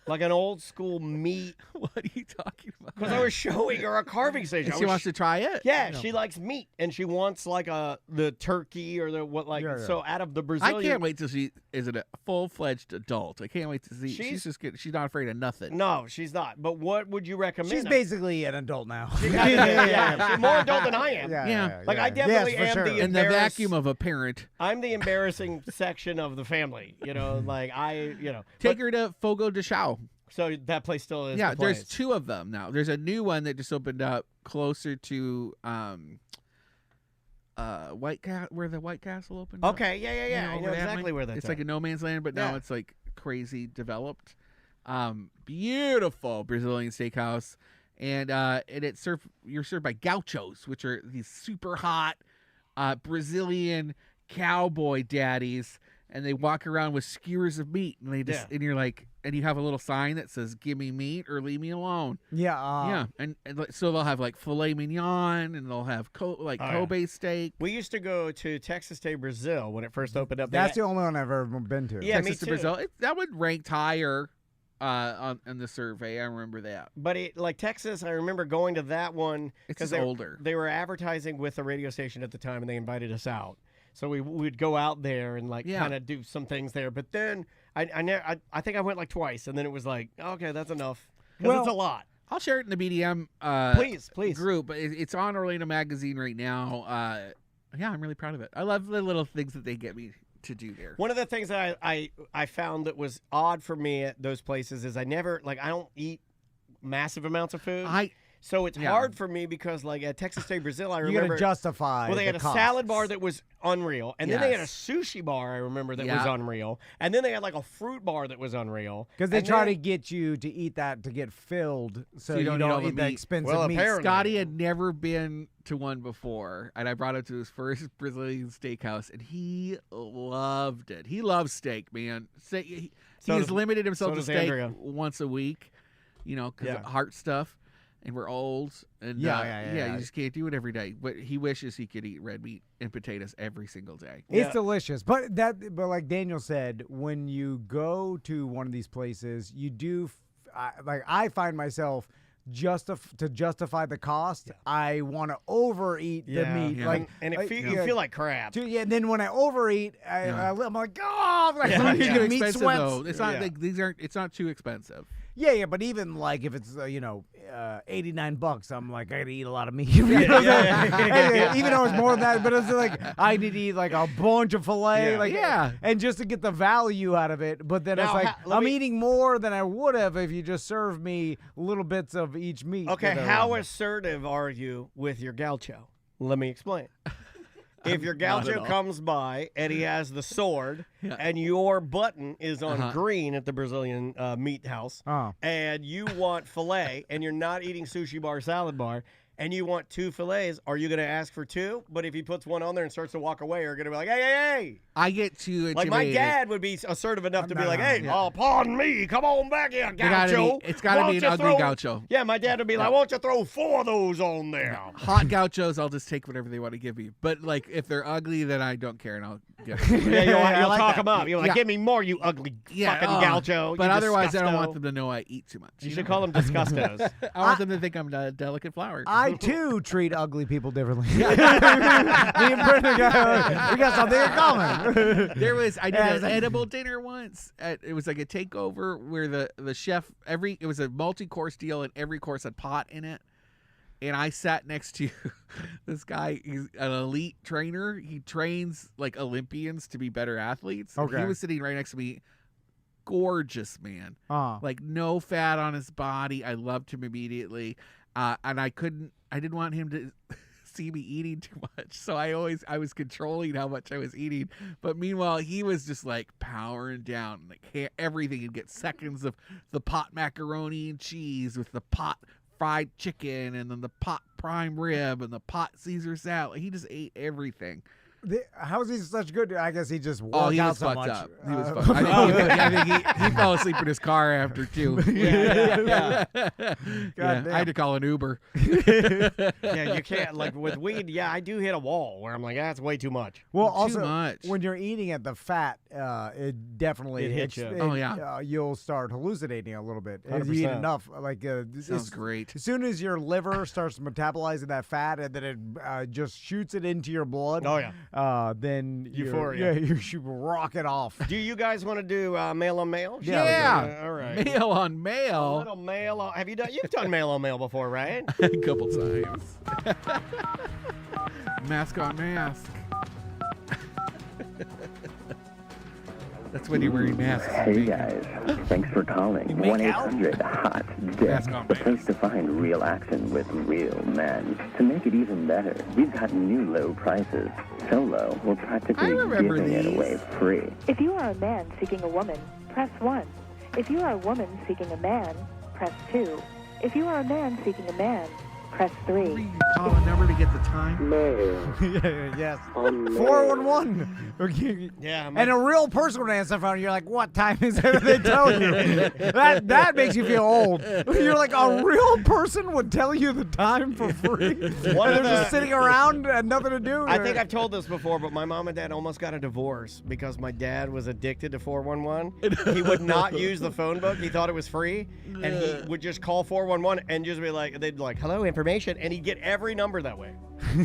like an old school meat. What are you talking about? Because I was showing her a carving station. And she wants to try it? Yeah, she likes meat, and she wants like the turkey or the what like. So out of the Brazilian, I can't wait till she is a full-fledged adult. I can't wait to see. She's not afraid of nothing. No, she's not. But what would you recommend? She's basically an adult now. She's more adult than I am. Like I definitely am the in the vacuum of a parent. I'm the embarrassing section of the family. Like take her to Fogo de Chao. So that place still is. Yeah, the place. there's 2 of them now. There's a new one that just opened up closer to where the White Castle opened. Okay, yeah. I know exactly where that's. It's like a no man's land, but now it's like crazy developed. Beautiful Brazilian steakhouse, and you're served by gauchos, which are these super hot Brazilian cowboy daddies, and they walk around with skewers of meat, and they just and you're like, and you have a little sign that says "Give me meat or leave me alone." Yeah, and so they'll have like filet mignon, and they'll have Kobe steak. We used to go to Texas Day Brazil when it first opened up. That's the only one I've ever been to. Yeah, Texas me too. to Brazil. That would rank higher on the survey. I remember that. But like Texas, I remember going to that one because it's older. They were advertising with a radio station at the time, and they invited us out. So we would go out there and kind of do some things there. But then I think I went like twice, and then it was like, okay, that's enough. Because it's a lot. I'll share it in the BDM please group. It's on Orlando Magazine right now. I'm really proud of it. I love the little things that they get me to do there. One of the things that I found that was odd for me at those places is I don't eat massive amounts of food. So it's hard for me because, like, at Texas Day Brazil, I remember... You got to justify Well, they had a costs. salad bar that was unreal. And then they had a sushi bar, I remember, that was unreal. And then they had, like, a fruit bar that was unreal. Because they try to get you to eat that to get filled so you don't eat the expensive meat. Scotty had never been to one before, and I brought him to his first Brazilian steakhouse, and he loved it. He loves steak, man. He has limited himself to steak once a week, because of heart stuff. And we're old, and you just can't do it every day. But he wishes he could eat red meat and potatoes every single day. It's delicious, but like Daniel said, when you go to one of these places, you do I find myself to justify the cost. I want to overeat the meat, you feel like crap. And then when I overeat, I'm like, oh, meat sweats. Though. It's not like it's not too expensive. Yeah, but even like if it's $89, I'm like, I gotta eat a lot of meat. Even though it's more than that, but it's like I need to eat like a bunch of filet, and just to get the value out of it. But then it's like I'm eating more than I would have if you just served me little bits of each meat. Okay, how assertive are you with your gaucho? Let me explain. If your gaucho comes by and he has the sword and your button is on green at the Brazilian meat house and you want filet and you're not eating sushi bar, salad bar, and you want 2 fillets, are you going to ask for 2? But if he puts one on there and starts to walk away, you're going to be like, hey. I get too intimidated. Like my dad would be assertive enough to be like, hey, pardon me, come on back here, gaucho. It's got to be an ugly gaucho. Yeah, my dad would be like, why don't you throw 4 of those on there? Hot gauchos, I'll just take whatever they want to give me. But like if they're ugly, then I don't care, and I'll get them. You'll talk them up. You're like, give me more, you ugly fucking gaucho. But otherwise, I don't want them to know I eat too much. You should call them disgustos. I want them to think I'm a delicate flower. I too treat ugly people differently. Me and Brendan we got something in common. I did an edible dinner once. It was like a takeover where the chef it was a multi-course deal and every course had pot in it. And I sat next to this guy. He's an elite trainer. He trains like Olympians to be better athletes. Okay. He was sitting right next to me. Gorgeous man. Like no fat on his body. I loved him immediately. And I didn't want him to see me eating too much. So I was controlling how much I was eating. But meanwhile, he was just like powering down like everything. He'd get seconds of the pot macaroni and cheese with the pot fried chicken and then the pot prime rib and the pot Caesar salad. He just ate everything. How is he such good? I guess he just worked Oh, he out was so fucked much. up. He was fucked up. I think he fell asleep in his car after, too. Yeah. I had to call an Uber. Yeah, you can't, like, with weed, I do hit a wall where I'm like, that's way too much. Well, Too also, much. when you're eating it, the fat, it definitely It hits you. Oh, yeah. You'll start hallucinating a little bit if you eat 100%. enough. Like, Sounds great. As soon as your liver starts metabolizing that fat, and then it just shoots it into your blood. Oh, yeah. Then Euphoria. you should rock it off. Do you guys want to do mail on mail? Yeah. All right. Mail on A mail. little mail on. Have you done? You've done mail on mail before, right? A couple times. Mask on mask. That's when you're wearing masks. Hey guys, thanks for calling 1-800-HOT-DICK, Mask on the place to find real action with real men. To make it even better, we've got new low prices. So low, we're practically I remember giving it these. away free. If you are a man seeking a woman, press 1. If you are a woman seeking a man, press 2. If you are a man seeking a man, press 3. Call a number to get the time. Yes. 411. Okay. Yeah. And a real person would answer the phone. You're like, what time is it? They tell you. That makes you feel old. You're like, a real person would tell you the time for free. They're just sitting around and nothing to do. I think I've told this before, but my mom and dad almost got a divorce because my dad was addicted to 411. He would not use the phone book. He thought it was free, and he would just call 411 and just be like, they'd be like, hello, information, and he'd get every number that way.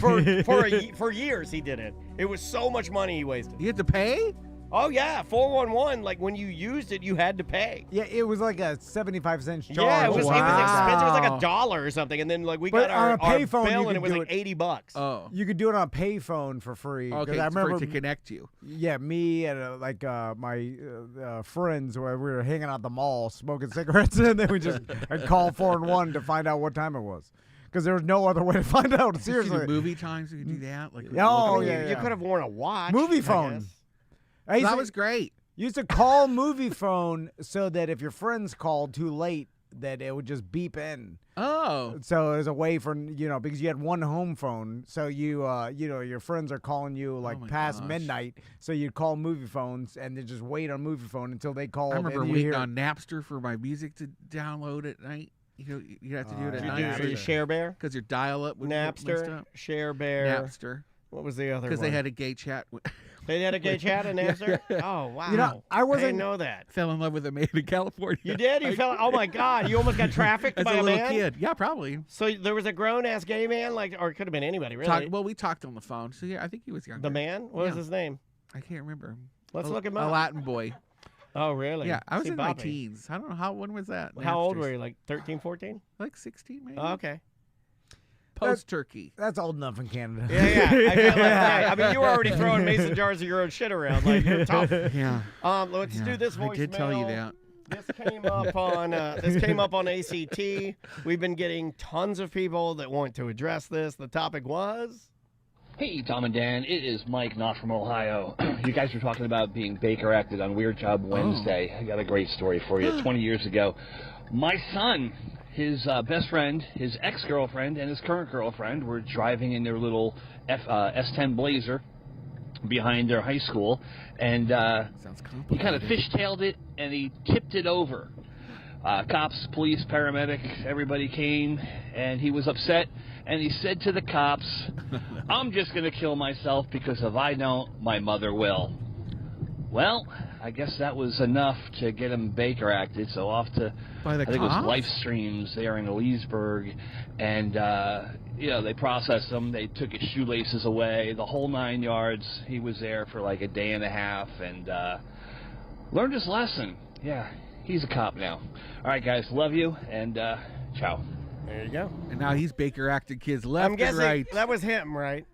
For years he did it. It was so much money he wasted. You had to pay? Oh yeah, 411. Like when you used it, you had to pay. Yeah, it was like a 75-cent charge. Yeah, it was expensive. It was like Wow. $1 or something, and then like we But got on our a payphone, you bill, and could it was do like it- $80. Oh. You could do it on a payphone for free. 'Cause Okay, I remember to connect you. Yeah, me and my friends, where we were hanging out at the mall smoking cigarettes, and then we just I'd call 411 to find out what time it was, because there was no other way to find out. You could Seriously, do movie times. You could do that. Like, Oh, look at yeah, it. You could have worn a watch. Movie I phone. guess. I used That to- was great. used to call movie phone so that if your friends called too late, that it would just beep in. Oh. So it was a way for because you had one home phone, so your friends are calling you like my past gosh. midnight, so you'd call movie phones and then just wait on movie phone until they called. I remember and you waiting hear- on Napster for my music to download at night. You have to do it at yeah. night Did you share bear? because your dial-up would get messed Napster, up. share bear. Napster. What was the other one? Because they had a gay chat. They had a gay chat in Napster? Oh, wow. I wasn't- didn't know that. Fell in love with a man in California. You did? You fell? Oh, my God. You almost got trafficked As by a little man? kid. Yeah, probably. So there was a grown-ass gay man? Or it could have been anybody, really. Well, we talked on the phone. So, yeah, I think he was younger. The man? What was Yeah. his name? I can't remember. Let's look him A up. Latin boy. Oh, really? Yeah, I was See, in my Bobby. teens. I don't know. When was that? How old Napsters. were you? Like 13, 14? Like 16, maybe. Oh, okay. Post-turkey. That's old enough in Canada. Yeah. I feel like that. I mean, you were already throwing mason jars of your own shit around. Like, you're tough. Yeah. Let's Yeah, do this voicemail. I did tell you that. This came up on ACT. We've been getting tons of people that want to address this. The topic was. Hey, Tom and Dan, it is Mike, not from Ohio. You guys were talking about being Baker acted on Weird Job Wednesday. I got a great story for you. 20 years ago, my son, his best friend, his ex-girlfriend, and his current girlfriend were driving in their little S10 Blazer behind their high school, and Sounds he kind of complicated. fishtailed it, and he tipped it over. Cops, police, paramedic, everybody came, and he was upset, and he said to the cops, I'm just going to kill myself because if I don't, my mother will. Well, I guess that was enough to get him Baker acted, so off to, By the I think it was cops? Life Streams there in Leesburg, and, they processed him, they took his shoelaces away, the whole 9 yards. He was there for like a day and a half, and learned his lesson. Yeah, he's a cop now. All right, guys, love you, and ciao. There you go. And now he's Baker acted kids left I'm and guessing right. that was him, right?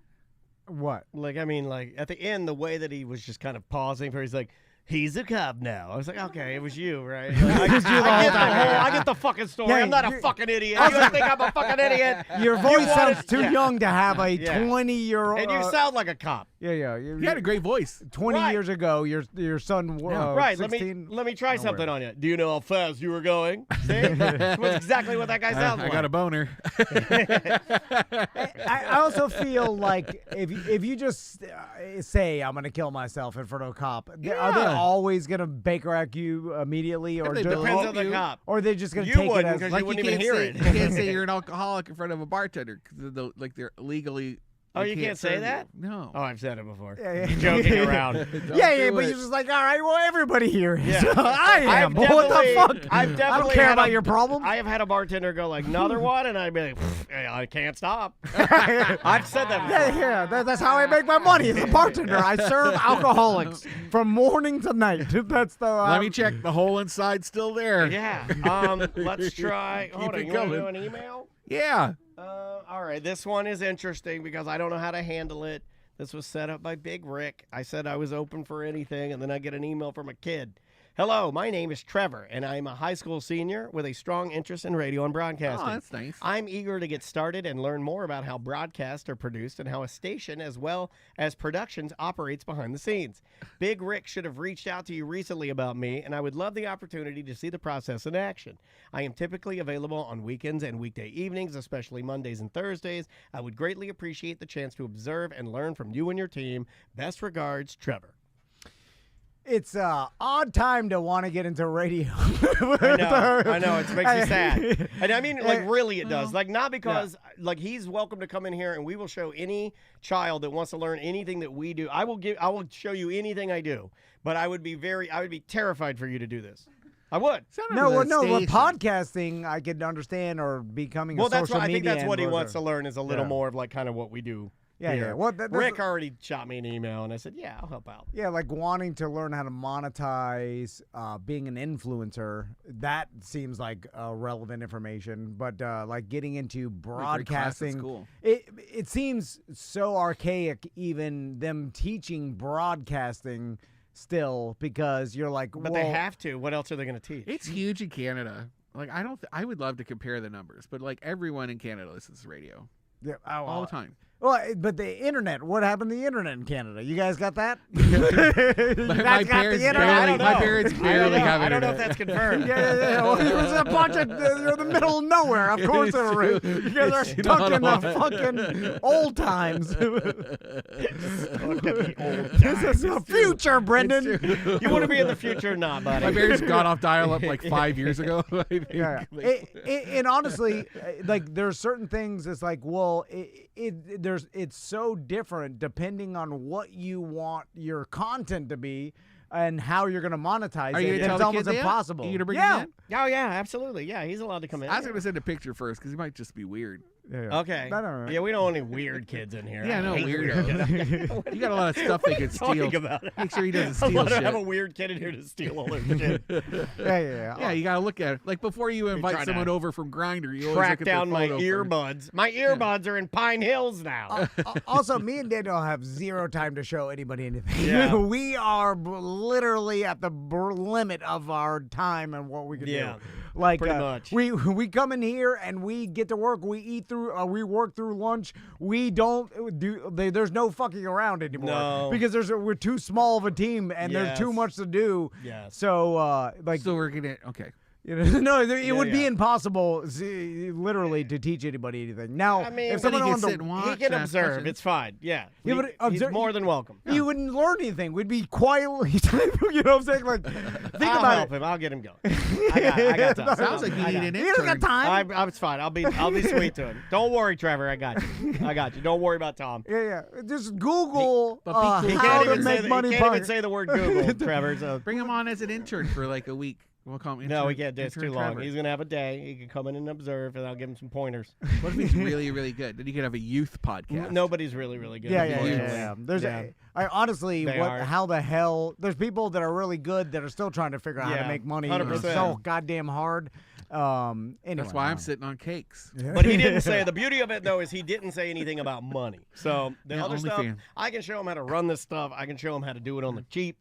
What? Like, I mean, like, at the end, the way that he was just kind of pausing for, he's like, he's a cop now. I was like, okay, it was you, right? I get the fucking story. Yeah, I'm not a fucking idiot. You guys think I'm a fucking idiot? Your voice sounds too young to have a 20-year-old. And you sound like a cop. Yeah. You had a great voice. 20 years ago, your son right. 16. Let me try something on you. Do you know how fast you were going? See? That's exactly what that guy sounds like. I got a boner. I also feel like if you just say I'm gonna kill myself in front of a cop, are they always gonna Baker Act you immediately, or depends on the cop, or they just gonna you take wouldn't it as because you wouldn't even hear it. You can't say you're an alcoholic in front of a bartender because they're legally. Oh, you can't say that? No. Oh, I've said it before. Yeah. Joking around. Yeah, but you're just like, all right, well, everybody here is. Yeah. I am. What the fuck? I don't care about your problem. I have had a bartender go like, another one, and I'd be like, I can't stop. I've said that before. Yeah. That's how I make my money as a bartender. I serve alcoholics from morning to night. That's the. Let me check. The hole inside's still there. Yeah. Let's try. Hold on. You want to do an email? Yeah. All right, this one is interesting because I don't know how to handle it. This was set up by Big Rick. I said I was open for anything, and then I get an email from a kid. Hello, my name is Trevor, and I'm a high school senior with a strong interest in radio and broadcasting. Oh, that's nice. I'm eager to get started and learn more about how broadcasts are produced and how a station as well as productions operates behind the scenes. Big Rick should have reached out to you recently about me, and I would love the opportunity to see the process in action. I am typically available on weekends and weekday evenings, especially Mondays and Thursdays. I would greatly appreciate the chance to observe and learn from you and your team. Best regards, Trevor. It's odd time to want to get into radio. I know. It makes me sad. And I mean, like, really it does. Like, not because, like, he's welcome to come in here and we will show any child that wants to learn anything that we do. I will show you anything I do. But I would be terrified for you to do this. I would. No, but podcasting I could understand, or becoming a social media. I think that's what he wants to learn, is a little more of like kind of what we do. Yeah. Well, Rick already shot me an email, and I said, yeah, I'll help out. Yeah, like wanting to learn how to monetize, being an influencer, that seems like relevant information. But like getting into broadcasting, cool. It seems so archaic, even them teaching broadcasting still, because you're like, but they have to. What else are they going to teach? It's huge in Canada. Like, I would love to compare the numbers, but like everyone in Canada listens to radio. Yeah, all the time. Well, but the internet. What happened to the internet in Canada? You guys got that? my parents barely have internet. I don't know if that's confirmed. Yeah. Well, it was a bunch of you're in the middle of nowhere. Of course, you guys are stuck in the fucking old times. This is the future, Brendan. You want to be in the future or not, buddy? My parents got off dial-up like 5 years ago. Yeah. And honestly, like there's certain things. It's like, well, it's so different depending on what you want your content to be and how you're going to monetize it. It's almost impossible. Are you going to bring him in? Oh, yeah, absolutely. Yeah, he's allowed to come in. I was going to send a picture first because he might just be weird. Yeah. Okay. Yeah, we don't want any weird kids in here. Yeah, no weirdos. You got a lot of stuff they could steal. Make sure he doesn't steal shit. I have a weird kid in here to steal all their shit. Yeah, you got to look at it. Like before you invite someone over from Grindr, you always track look at down my earbuds. My earbuds are in Pine Hills now. Also, me and Daniel have zero time to show anybody anything. Yeah. We are literally at the limit of our time and what we can do. Like pretty much. We come in here and we get to work. We eat through. We work through lunch. We don't do. There's no fucking around anymore. No. Because we're too small of a team and there's too much to do. Yes. So So we're gonna No, it would be impossible, literally, to teach anybody anything. Now, I mean, if someone he on can sit and watch he can and ask observe. questions. It's fine. Yeah. He's more than welcome. You wouldn't learn anything. We'd be quietly, you know what I'm saying? Like, think I'll about help it. him. I'll get him going. I got time. Sounds like you need an He doesn't intern. got time. It's fine. I'll be sweet to him. Don't worry, Trevor. I got you. Don't worry about Tom. Yeah. Just Google But be cool. how to make money. He can't even say the word Google, Trevor. So. Bring him on as an intern for like a week. We'll call him intern. No, we can't do it. It's intern too long. Trevor. He's gonna have a day. He can come in and observe, and I'll give him some pointers. What if he's really, really good? Then you could have a youth podcast. Nobody's really, really good. Yeah. There's I honestly, how the hell? There's people that are really good that are still trying to figure out how to make money. 100%. It's so goddamn hard. Anyway, That's why I'm sitting on cakes. But he didn't say, the beauty of it, though, is he didn't say anything about money. So the other stuff, OnlyFans. I can show him how to run this stuff. I can show him how to do it on the cheap.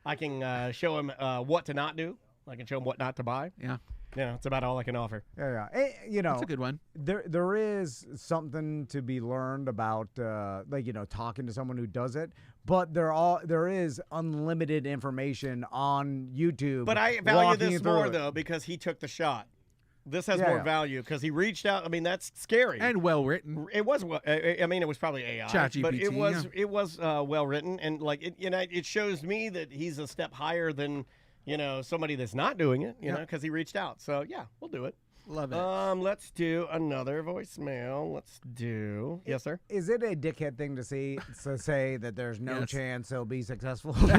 I can show him what to not do. I can show him what not to buy. Yeah. Yeah, that's about all I can offer. Yeah. You know, That's a good one. There is something to be learned about, talking to someone who does it. But there is unlimited information on YouTube. But I value walking you this through more, it. though, because he took the shot. This has more value because he reached out. I mean, that's scary. And well written. It was. I mean, it was probably AI, ChatGPT, but it was well written, and like it shows me that he's a step higher than somebody that's not doing it. You know, because he reached out. So yeah, we'll do it. Love it. Let's do another voicemail. Let's do. Yes, sir. Is it a dickhead thing to say that there's no chance he'll be successful? Is it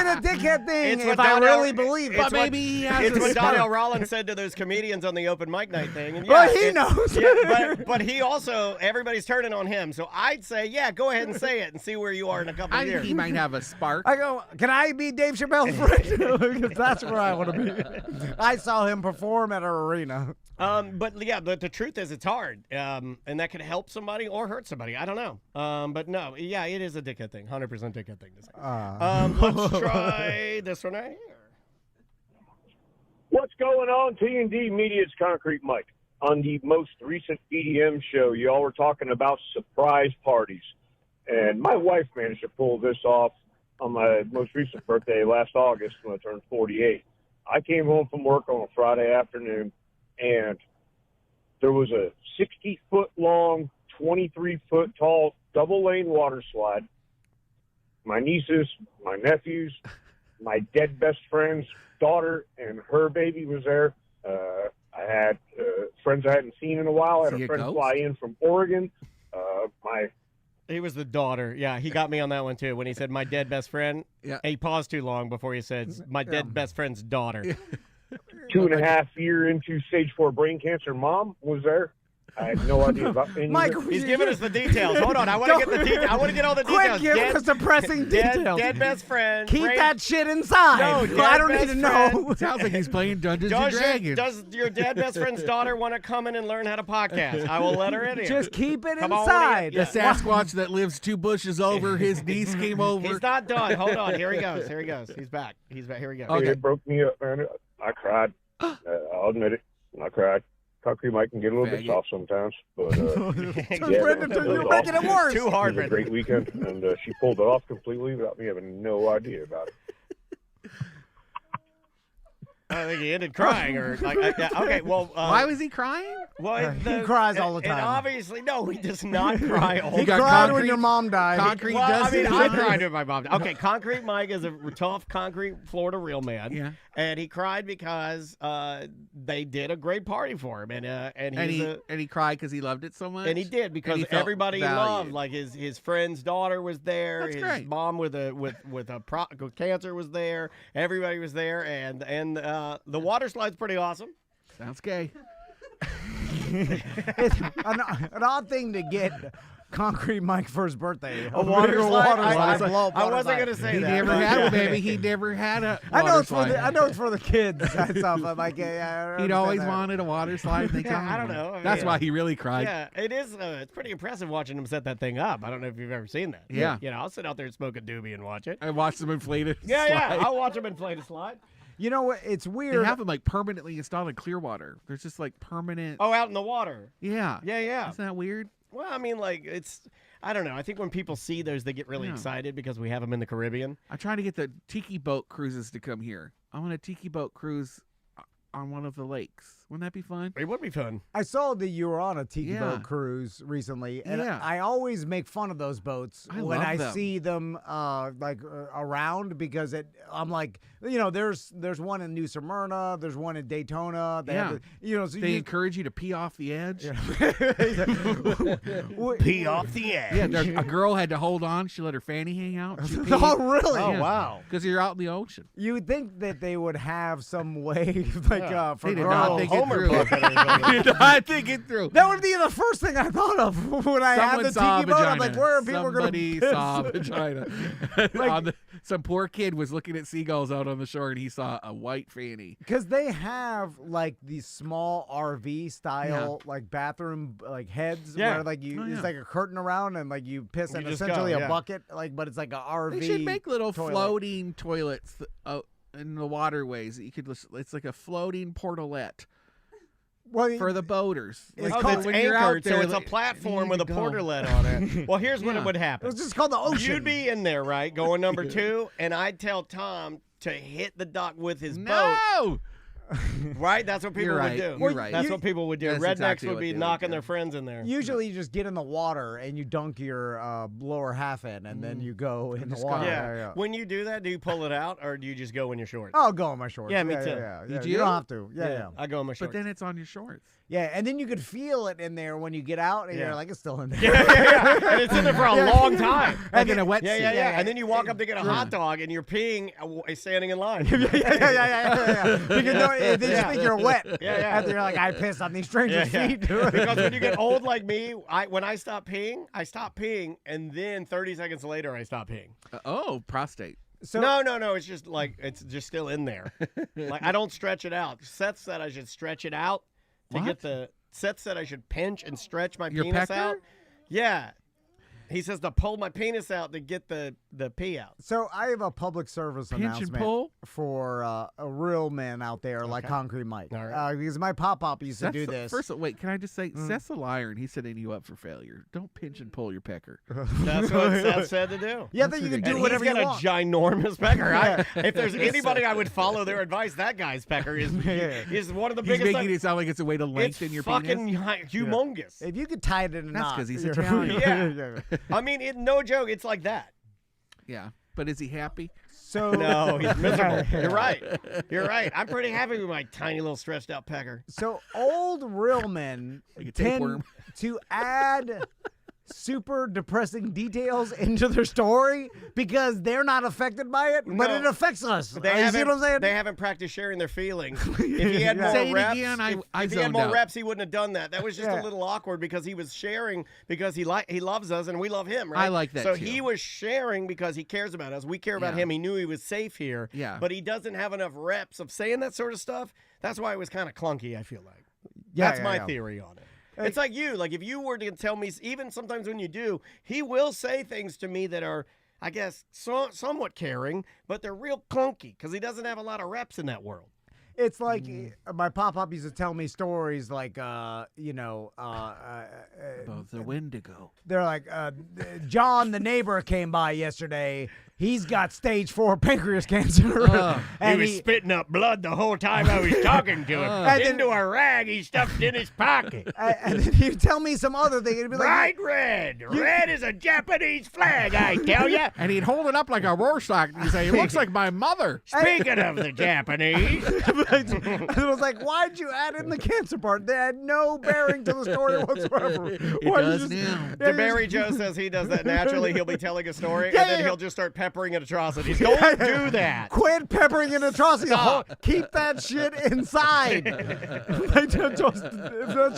a dickhead thing if I really believe it? But maybe he has It's a what spark. Donnell Rollins said to those comedians on the open mic night thing. And Well, he knows. but he also, everybody's turning on him. So I'd say, yeah, go ahead and say it and see where you are in a couple I of think years. he might have a spark. I go, can I be Dave Chappelle's friend? Because that's where I want to be. I saw him perform at an arena. But the truth is it's hard. And that could help somebody or hurt somebody. I don't know. But no, yeah, it is a dickhead thing. 100% dickhead thing to say. Let's try this one right here. What's going on, T&D Media? It's Concrete Mike. On the most recent EDM show, y'all were talking about surprise parties. And my wife managed to pull this off on my most recent birthday last August when I turned 48. I came home from work on a Friday afternoon, and there was a 60-foot-long, 23-foot-tall double-lane water slide. My nieces, my nephews, my dead best friend's daughter and her baby was there. I had friends I hadn't seen in a while. I had a friend fly in from Oregon. He was the daughter. Yeah, he got me on that one, too, when he said, my dead best friend. Yeah. He paused too long before he said, my dead best friend's daughter. 2.5 year into stage 4 brain cancer mom was there. I had no idea about any Mike, of it. He's giving us the details. Hold on. I want to get the details. I want to get all the Quick, details. give us the pressing details. Dead best friend. Keep that shit inside. No, I don't need to know. Sounds like he's playing Dungeons and Dragons. Does your dead best friend's daughter want to come in and learn how to podcast? I will let her in here. Just keep it Come on, inside. The Sasquatch that lives 2 bushes over, his niece came over. He's not done. Hold on. Here he goes. Here he goes. He's back. He's back. Here we go. Okay. It broke me up, man. I cried. I'll admit it. I cried. Concrete Mike can get a little bit soft sometimes, but You're making it worse. Too hard, it was a great weekend, and she pulled it off completely without me having no idea about it. I think he ended crying, or like, okay. Well, why was he crying? Well, he cries all the time. And obviously, no, he does not cry all He the time. cried when your mom died. Concrete Well, does I mean, it. I cried when my mom died. Okay, Concrete Mike is a tough, concrete Florida real man. Yeah. And he cried because they did a great party for him, and he cried because he loved it so much. and he did because he felt everybody he valued. loved. Like his friend's daughter was there. That's his great. mom with cancer was there. Everybody was there, and the water slide's pretty awesome. Sounds gay. It's an odd thing to get Concrete Mike for his birthday. A water slide? I wasn't going to say He that. never but- had one, baby. He never had a I know water it's for slide. the kids. That's stuff. I'm like, yeah, I He'd always understand that. wanted a water slide. And they Yeah, got I him don't one. know. That's Yeah. why he really cried. Yeah, it is. It's pretty impressive watching him set that thing up. I don't know if you've ever seen that. Yeah. I'll sit out there and smoke a doobie and watch it. I watched him inflate it. Yeah, I'll watch him inflate a slide. You know what? It's weird. They have them like permanently installed in Clearwater. There's just like permanent. Oh, out in the water. Yeah. Yeah. Isn't that weird? Well, I mean, like, I don't know. I think when people see those, they get really Yeah. excited because we have them in the Caribbean. I'm trying to get the tiki boat cruises to come here. I want a tiki boat cruise on one of the lakes. Wouldn't that be fun? It would be fun. I saw that you were on a tiki Yeah. boat cruise recently, and Yeah. I always make fun of those boats I when love I them. see them around because I'm like, there's one in New Smyrna, there's one in Daytona. They have so They encourage you to pee off the edge. Pee off the edge. Yeah, a girl had to hold on. She let her fanny hang out. She Oh, really? Oh, wow. Because you're out in the ocean. You would think that they would have some way, like for He did girls. not think it Homer through. plugged that in his He butt. did not think it through. That would be the first thing I thought of when I had Someone the saw a tiki boat. I'm vagina. like, where are people Somebody going to saw a vagina. Some poor kid was looking at seagulls out on the shore, and he saw a white fanny. Because they have like these small RV style like bathroom like heads where like it's like a curtain around and like you piss in essentially a bucket but it's like a RV. They should make little toilet. floating toilets in the waterways. That you could it's like a floating portalette. For the boaters. It's anchored, so it's a platform with a portalette on it. Well, here's what it would happen. It's just called the ocean. You'd be in there, right, going number 2, and I'd tell Tom to hit the dock with his boat. No! Right? That's what people would do. You're right. That's what people would do. That's Rednecks exactly would what be they knocking would their friends in there. Usually you just get in the water and you dunk your lower half in and then you go in the water. Yeah. When you do that, do you pull it out or do you just go in your shorts? I'll go in my shorts. Yeah, me too. Yeah. You do? You don't have to. Yeah. I go in my shorts. But then it's on your shorts. Yeah, and then you could feel it in there when you get out, and you're like, it's still in there. And it's in there for a long time. Like in a wetsuit. Yeah. And then you walk up to get a hot dog, and you're peeing standing in line. Yeah. Because they just think you're wet. Yeah. After you're like, I pissed on these strangers' feet. Because when you get old like me, when I stop peeing, and then 30 seconds later, I stop peeing. Prostate. So, no. It's just like it's just still in there. Like I don't stretch it out. Seth said I should stretch it out to get the. Seth said I should pinch and stretch my penis out. Yeah. He says to pull my penis out to get the pee out. So I have a public service announcement for a real man out there like Concrete Mike. All right. Because my pop used to do this. First, wait, can I just say, Seth's a liar and he's setting you up for failure. Don't pinch and pull your pecker. That's what Seth said to do. Yeah, then you can do whatever you want. He's got a ginormous pecker. If there's anybody I would follow their advice, that guy's pecker is one of the biggest. He's making it sound like it's a way to lengthen your penis. It's fucking humongous. If you could tie it in a knot. That's because he's Italian. Yeah. I mean, no joke. It's like that. Yeah. But is he happy? So no, he's miserable. You're right. I'm pretty happy with my tiny little stretched out pecker. So old real men tend to add super depressing details into their story because they're not affected by it, but it affects us. You see what I'm saying? They haven't practiced sharing their feelings. If he had more reps, if he had more reps, he wouldn't have done that. That was just a little awkward because he was sharing because he loves us and we love him, right? I like that So too. he was sharing because he cares about us. We care about him. He knew he was safe here. Yeah. But he doesn't have enough reps of saying that sort of stuff. That's why it was kind of clunky, I feel like. That's my theory on it. It's like you. Like if you were to tell me, even sometimes when you do, he will say things to me that are, I guess, somewhat caring, but they're real clunky because he doesn't have a lot of reps in that world. It's like my pop used to tell me stories like, about the Wendigo. They're like, John, the neighbor, came by yesterday. He's got stage 4 pancreas cancer. And he was spitting up blood the whole time I was talking to him. Into a rag he stuffed in his pocket. And then he'd tell me some other thing. It'd be like, bright red. Red is a Japanese flag, I tell you. And he'd hold it up like a Rorschach and he'd say, it looks like my mother. Speaking of the Japanese. I was like, why'd you add in the cancer part? They had no bearing to the story whatsoever. It does now. DeBerry Joe says he does that naturally. He'll be telling a story, and then he'll just start peppering in atrocities. Don't do that. Quit peppering in atrocities. Keep that shit inside. That's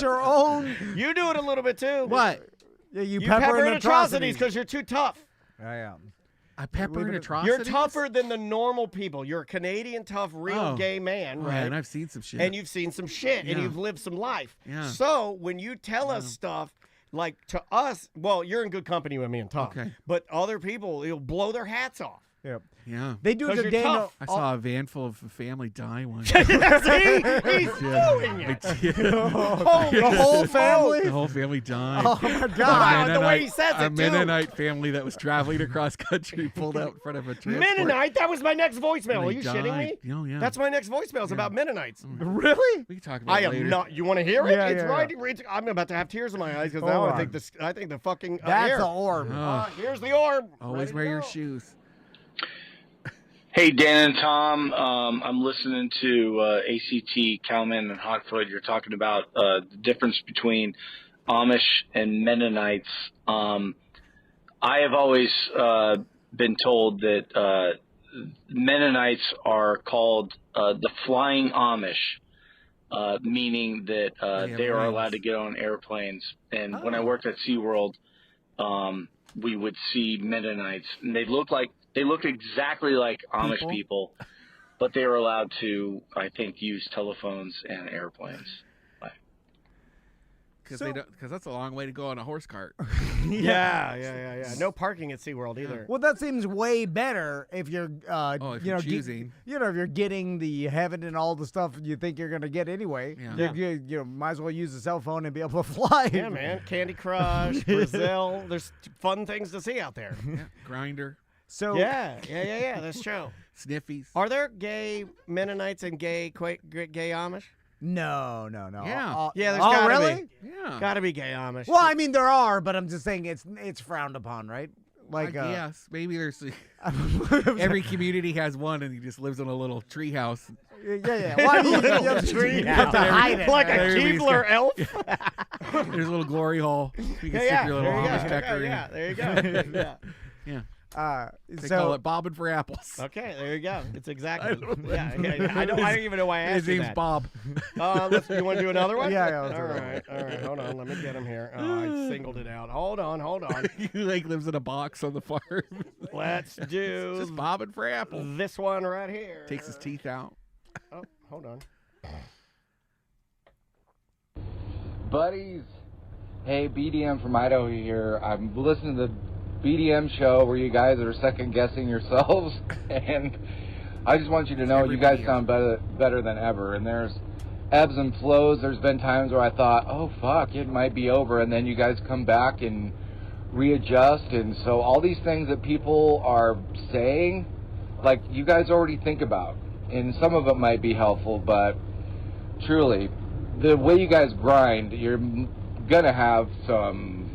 your own. You do it a little bit too. What? Yeah, you pepper in atrocities because you're too tough. I am. I pepper in atrocities? You're tougher than the normal people. You're a Canadian tough, real gay man, right? And I've seen some shit. And you've seen some shit, and you've lived some life. Yeah. So when you tell us stuff, like to us, well, you're in good company with me and Tom. Okay. But other people, you'll blow their hats off. Yep. Yeah. They do it to Daniel. I saw a van full of a family die once. See? He's doing it. The whole family? The whole family died. Oh, my God. The way he says it, A too. Mennonite family that was traveling across country pulled out in front of a transport. Mennonite? That was my next voicemail. Are you died. shitting me? Oh, yeah. That's my next voicemail. It's about Mennonites. Really? We can talk about it later. not. You want to hear it? Yeah, It's yeah, right. yeah. I'm about to have tears in my eyes because now Hold I on. think the fucking That's air. the orb. Here's the orb. Always wear your shoes. Hey, Dan and Tom. I'm listening to ACT, Cowman, and Hotfoot. You're talking about the difference between Amish and Mennonites. I have always been told that Mennonites are called the Flying Amish meaning that they are allowed to get on airplanes. And when I worked at SeaWorld, we would see Mennonites, and they looked exactly like Amish people, but they were allowed to, I think, use telephones and airplanes. Because that's a long way to go on a horse cart. Yeah. No parking at SeaWorld either. Well, that seems way better if you're, choosing. If you're getting the heaven and all the stuff you think you're gonna get anyway. Yeah. You might as well use a cell phone and be able to fly. Yeah, man. Candy Crush, Brazil. There's fun things to see out there. Yeah. Grinder. So Yeah. That's true. Sniffies. Are there gay Mennonites and gay Amish? No. Yeah. There's gotta really? be. Yeah. Gotta be gay Amish. Well, I mean there are, but I'm just saying it's frowned upon, right? Like yes, maybe there's every community has one, and he just lives in a little tree house. Yeah. Well, I mean, you have to hide it, like a right? Keebler elf. There's a little glory hole. You can stick your little Amish pecker in. Yeah, there you go. Yeah. They so call it bobbing for apples. Okay, there you go. It's exactly. I don't even know why I asked His name's that. Bob. You want to do another one? Yeah. All right. Hold on. Let me get him here. Oh, I singled it out. Hold on. He lives in a box on the farm. Let's do just bobbing for apples. This one right here. Takes his teeth out. Oh, hold on. Buddies, hey, BDM from Idaho here. I'm listening to the BDM show where you guys are second guessing yourselves, and I just want you to know you guys sound better than ever. And there's ebbs and flows. There's been times where I thought, oh fuck, it might be over, and then you guys come back and readjust. And so all these things that people are saying, like, you guys already think about, and some of it might be helpful, but truly, the way you guys grind, you're gonna have some.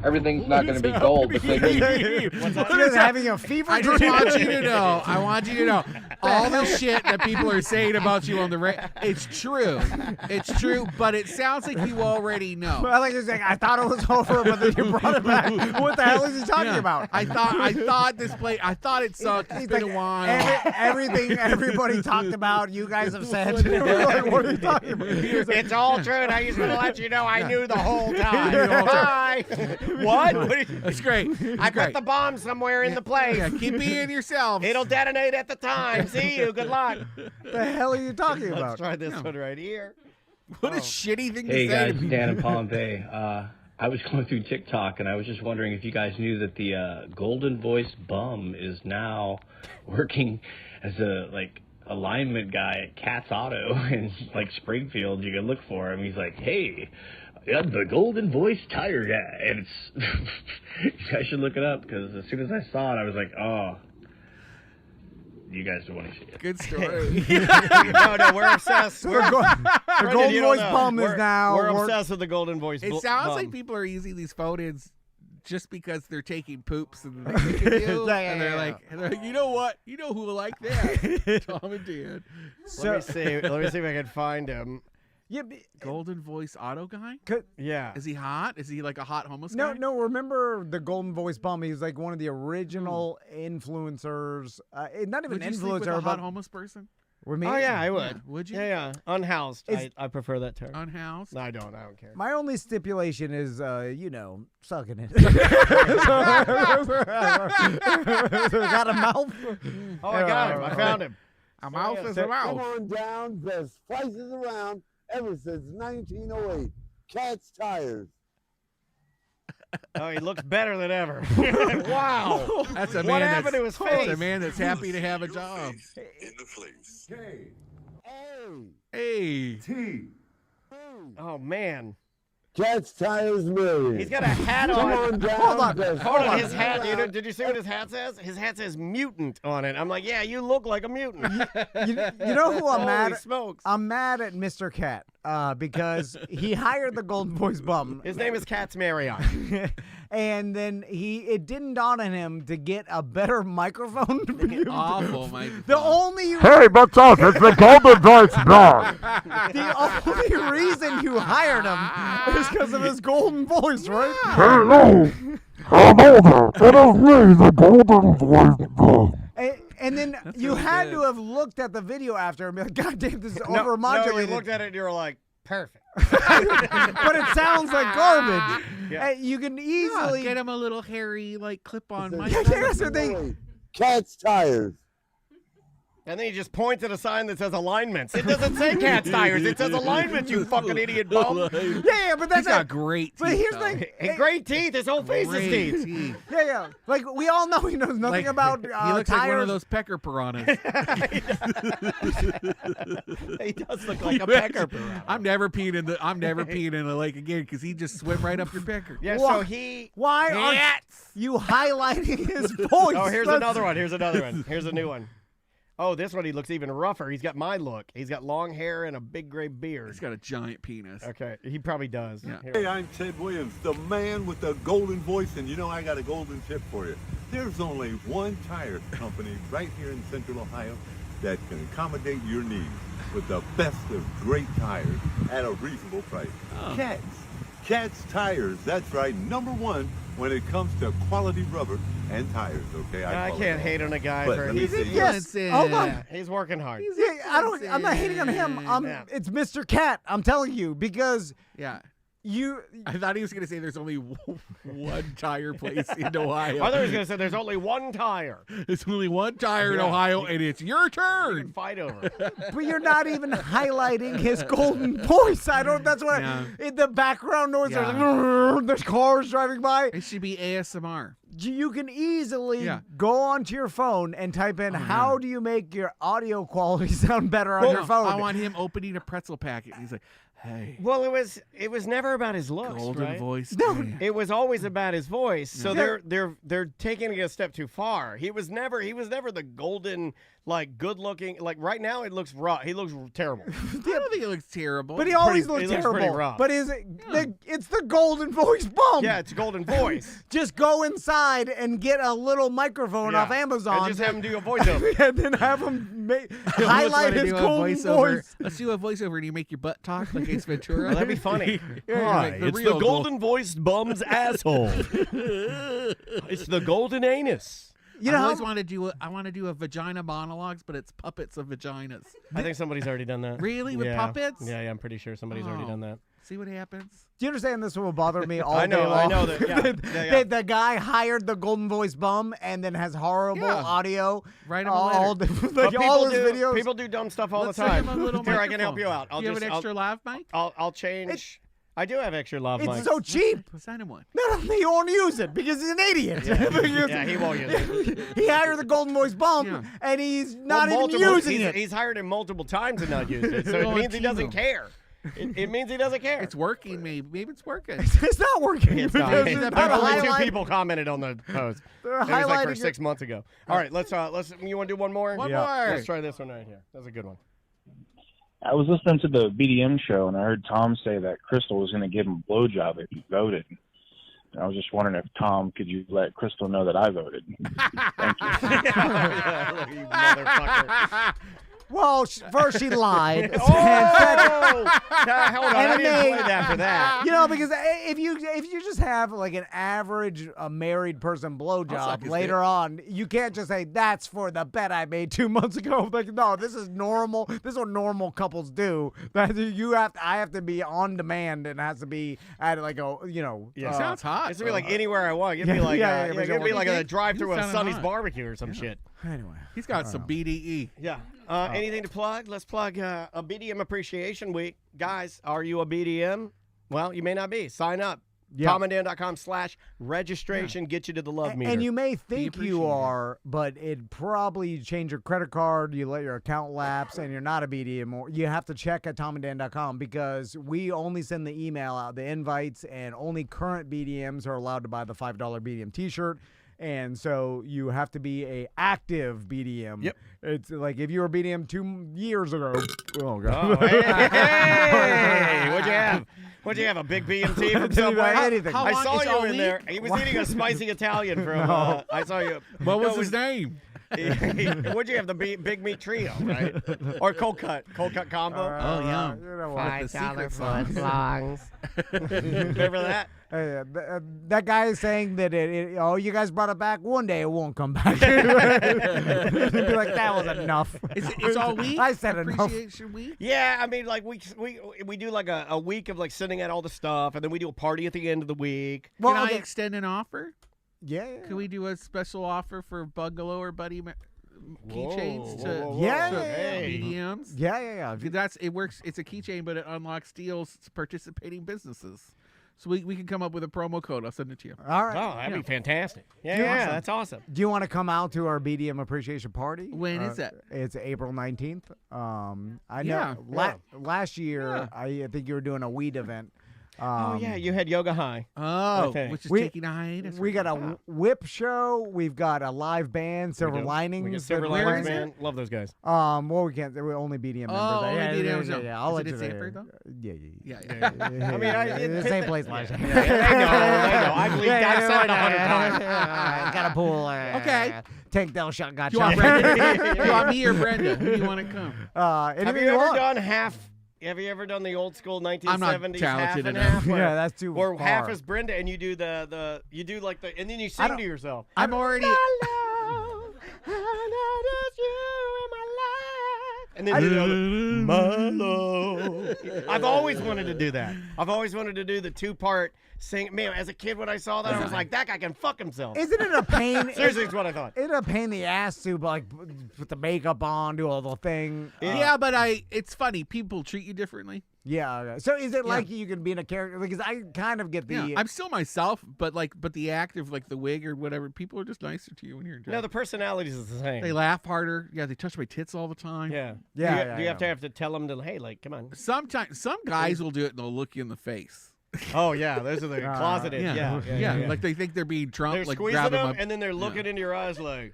Everything's not going to be gold. But having a fever. I just want you to know. All the shit that people are saying about you on the radio. It's true. It's true. But it sounds like you already know. Well, like you're saying, I thought it was over, but then you brought it back. What the hell is he talking about? I thought this play. I thought it sucked. It's been a while. Everything everybody talked about, you guys have said. Like, what are you talking about? It's all true, and I just want to let you know I knew the whole time. Bye. What? That's great. I put the bomb somewhere in the place. Yeah, keep being yourself. It'll detonate at the time. See you. Good luck. The hell are you talking about? Let's try this one right here. What a shitty thing to say. Hey guys, Dan and Palm Bay. I was going through TikTok, and I was just wondering if you guys knew that the Golden Voice bum is now working as a alignment guy at Cat's Auto in Springfield. You can look for him. He's like, hey, I'm the Golden Voice tire guy, and it's you guys should look it up, because as soon as I saw it, I was like, oh, you guys don't want to see it. Good story. No, we're obsessed. The Golden Voice bum is now. We're obsessed with the Golden Voice. It sounds like people are using these phone-ins just because they're taking poops and they think of you, and they're like, you know what? You know who will like that? Tom and Dan. Let me see if I can find him. Yeah, Golden Voice auto guy? Yeah. Is he hot? Is he like a hot homeless guy? No, remember the Golden Voice bum? He was like one of the original influencers. Not even would you influencer, sleep with a but hot homeless person? With me? Oh, yeah, I would. Yeah. Would you? Yeah. Unhoused. I prefer that term. Unhoused? No, I don't care. My only stipulation is, sucking it. Got a mouth? Oh, I got him. I found him. A mouth is a mouth. Come on down. Best prices around ever since 1908. Cat's Tires. Oh, he looks better than ever. Wow. That's a man. What happened to his face? That's a man that's happy to have a job. In the place. Hey. Oh, man. Cat's Tires Million. He's got a hat on. Come on down. Hold on. His hat. Did you see what his hat says? His hat says mutant on it. I'm like, yeah, you look like a mutant. You know who I'm mad at? Smokes. I'm mad at Mr. Cat because he hired the Golden Voice bum. His name is Cat's Marriott. And then it didn't dawn on him to get a better microphone. Awful microphone. The only Hey, what's up? It's the Golden Voice bum. The only reason you hired him is because of his golden voice, right? Hello. I'm older. It is me, the Golden Voice bum. And then That's you really had good. to have looked at the video after and be like, God damn, this is No, overmodulated. you looked at it and you were like, perfect. But it sounds like garbage. Yeah. You can easily get him a little hairy, like, clip-on mic. Yeah, so they... Cat's tires. And then he just points at a sign that says alignments. It doesn't say cat's tires. It says alignments, you fucking idiot bum. Yeah, but that's He's got great teeth. But here's the though. thing. And great teeth. His whole face is Great teeth. teeth. Yeah. Like, we all know he knows nothing Like, about he tires. looks like one of those pecker piranhas. He does look like a pecker piranha. I'm never peeing in the lake again because he just swim right up your pecker. Yeah, so he... Why aren't you highlighting his voice? Oh, here's another one. Here's another one. Here's a new one. Oh, this one, he looks even rougher. He's got my look. He's got long hair and a big gray beard. He's got a giant penis. Okay, he probably does. Yeah. Here. Hey, I'm Ted Williams, the man with the golden voice, and you know I got a golden tip for you. There's only one tire company right here in Central Ohio that can accommodate your needs with the best of great tires at a reasonable price. Oh. Cat's Tires, that's right, #1 when it comes to quality rubber and tires, okay? I can't hate on a guy But for... let me see. Yes. Hold on. Yeah, he's working hard. Yeah, I'm not hating on him. It's Mr. Cat. I'm telling you because Yeah. you. I thought he was going to say there's only one tire place in Ohio. I thought he was going to say there's only one tire. There's only one tire in Yeah. Ohio, and it's your You can turn. fight over. But you're not even highlighting his golden voice. I don't. That's what. Yeah. In the background noise, Yeah. there's cars driving by. It should be ASMR. You can easily Yeah. go onto your phone and type in, Oh, how yeah. do you make your audio quality sound better on Well, your phone? I want him opening a pretzel packet. He's like, hey, Well, it was never about his looks, golden right? voice. No. man. It was always about his voice. So Yeah. they're taking it a step too far. He was never the golden, like, good looking. Like right now, it looks raw. He looks terrible. I don't think it looks terrible. But he always looks he looks terrible. pretty rough. But it's the golden voice bum. Yeah, it's golden voice. Just go inside and get a little microphone Yeah. off Amazon. And just have him do a voiceover. And then have him Let's highlight do his a golden voiceover. voice. Let's do a voiceover and you make your butt talk like Ace Ventura. Well, that'd be funny. Yeah, Hi, like it's the real golden voiced bum's asshole. It's the golden anus. You I know, always want to do a vagina monologues, but it's puppets of vaginas. I think somebody's already done that. Really? With Yeah. puppets? Yeah, I'm pretty sure somebody's already Oh. done that. See what happens? do you understand this will bother me all I know, day long? I know that, yeah. Yeah. The guy hired the golden voice bum and then has horrible Yeah. audio. Write him a all, letter. like But all his videos. people do dumb stuff all Let's the send time. him a little Here, I can help microphone. you out. Do you have an extra lav mic? I'll change. I do have extra lav It's mic. so cheap. Send him one. No, he won't use it because he's an idiot. Because Yeah, he won't use it. he hired the golden voice bum Yeah. and he's not Well, even multiple- using he's, it. He's hired him multiple times and not used it, so Go it on means he doesn't Timo. care. It means he doesn't care. It's working, maybe it's working. It's not working. It's not. because It's it's not. not Only two highlight- people commented on the post. They're It was like for highlighting 6 months ago. All right, let's. You want to do one more? One more. Let's try this one right here. That's a good one. I was listening to the BDM show, and I heard Tom say that Crystal was going to give him a blowjob if he voted. And I was just wondering if, Tom, could you let Crystal know that I voted? Thank you. You motherfucker. Well, first she lied. Oh! Hold on, I And didn't they- play that for that. You know, because if you just have like an average married person I'll suck blowjob his later dick. on, you can't just say that's for the bet I made 2 months ago. Like, no, this is normal. This is what normal couples do. That I have to be on demand and it has to be at like a Yeah, sounds hot. It's gonna be like anywhere I want. It'd be like but it'd be like a think- drive-through you of sounded Sonny's hot. barbecue or some shit. Anyway, He's got some BDE. Yeah. Anything to plug? Let's plug a BDM Appreciation Week. Guys, are you a BDM? Well, you may not be. Sign up. Yeah. TomandDan.com/registration. Get you to the love meter. and you may think you appreciated. are, but it probably you change your credit card, you let your account lapse, and you're not a BDM. Or you have to check at tomanddan.com because we only send the email out, the invites, and only current BDMs are allowed to buy the $5 BDM T-shirt. And so you have to be a active BDM. Yep. It's like if you were BDM 2 years ago. Oh god. Oh, hey, what'd you have? What'd you have? A big BMT from Subway? Anything. I saw It's you all in week? there. He was eating a spicy Italian from. I saw you. What was No, his name? What'd you have? The big meat trio, right? Or cold cut combo. Oh, yum. You know what? The secret sauce. Remember that? That guy is saying that you guys brought it back. One day it won't come back. Be like, that was enough. It's all week. I said enough. Appreciation week. Yeah, I mean, like we do like a week of like sending out all the stuff, and then we do a party at the end of the week. Can I extend an offer? Yeah. Can we do a special offer for Bungalow or Buddy keychains to BDMs? Yeah. It works. It's a keychain, but it unlocks deals to participating businesses. So we can come up with a promo code. I'll send it to you. All right. Oh, that'd be fantastic. Yeah, that's awesome. Do you want to come out to our BDM appreciation party? When is that? It's April 19th. I know. Last year, I think you were doing a weed event. You had Yoga High. Oh, which is taking a hiatus. We got a whip show. We've got a live band, Silver Linings. We got Silver Linings band. Love those guys. Well, we can't. We're only BDM members. Only BDM. Yeah. I'll let you know. Yeah. I mean, the same place last year. They know. I've said it 100 times. Got a pool. Okay. Tank Del shot got you want me or Brenda? Who do you want to come? Have you ever done half? Have you ever done the old school 1970s I'm not half and enough. half? Yeah, that's too Or far. half as Brenda, and you do and then you sing to yourself. I'm already. And then you do Milo. I've always wanted to do that. I've always wanted to do the 2-part sing. Man, as a kid when I saw that, I was like, that guy can fuck himself. Isn't it a pain? Seriously, it's what I thought. Isn't it a pain in the ass to like put the makeup on, do all the thing? Yeah, but it's funny. People treat you differently. Yeah. So is it like you can be in a character? Because I kind of get the. Yeah, I'm still myself, but the act of like the wig or whatever, people are just nicer to you when you're in drag. No, the personalities is the same. They laugh harder. Yeah, they touch my tits all the time. Yeah. Do you have to tell them to, hey, like, come on? Sometimes some guys will do it and they'll look you in the face. Oh yeah, those are the closeted. Yeah. Like they think they're being Trump. They're like squeezing grabbing them, my... and then they're looking into your eyes like,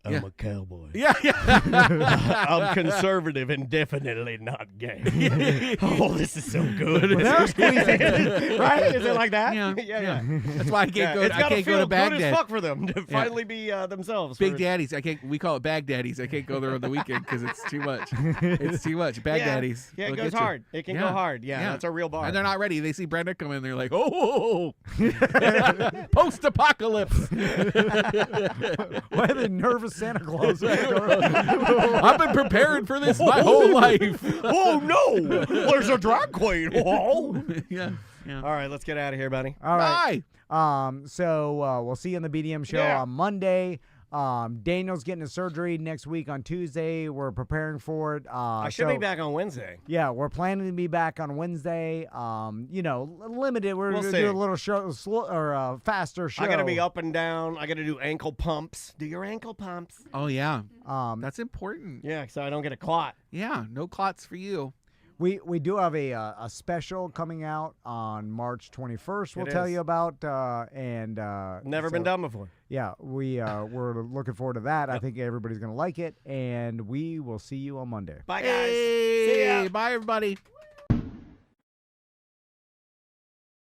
I'm a cowboy. Yeah. I'm conservative and definitely not gay. Oh, this is so good. Right? Is it like that? Yeah. That's why I can't go. It's I can't go to Baghdad. Good as fuck for them to finally be themselves. Big daddies. We call it Baghdaddies. I can't go there on the weekend because it's too much. It's too much. Baghdaddies. Yeah, it goes hard. It can go hard. Yeah, that's a real bar. And they're not ready. They see Brenda come in. They're like, oh, post-apocalypse. Why are they nervous Santa Claus? I've been preparing for this my whole life. Oh no! There's a drag queen. Oh. Yeah. All right, let's get out of here, buddy. All right. Bye. So we'll see you on the BDM show on Monday. Daniel's getting his surgery next week on Tuesday. We're preparing for it. I should be back on Wednesday. Yeah, we're planning to be back on Wednesday. Limited. We're going to do a little faster show. I got to be up and down. I got to do ankle pumps. Do your ankle pumps. Oh, yeah. That's important. Yeah, so I don't get a clot. Yeah, no clots for you. We do have a special coming out on March 21st. We'll tell you about never been done before. Yeah, we're looking forward to that. I think everybody's gonna like it, and we will see you on Monday. Bye guys. See ya. Bye everybody.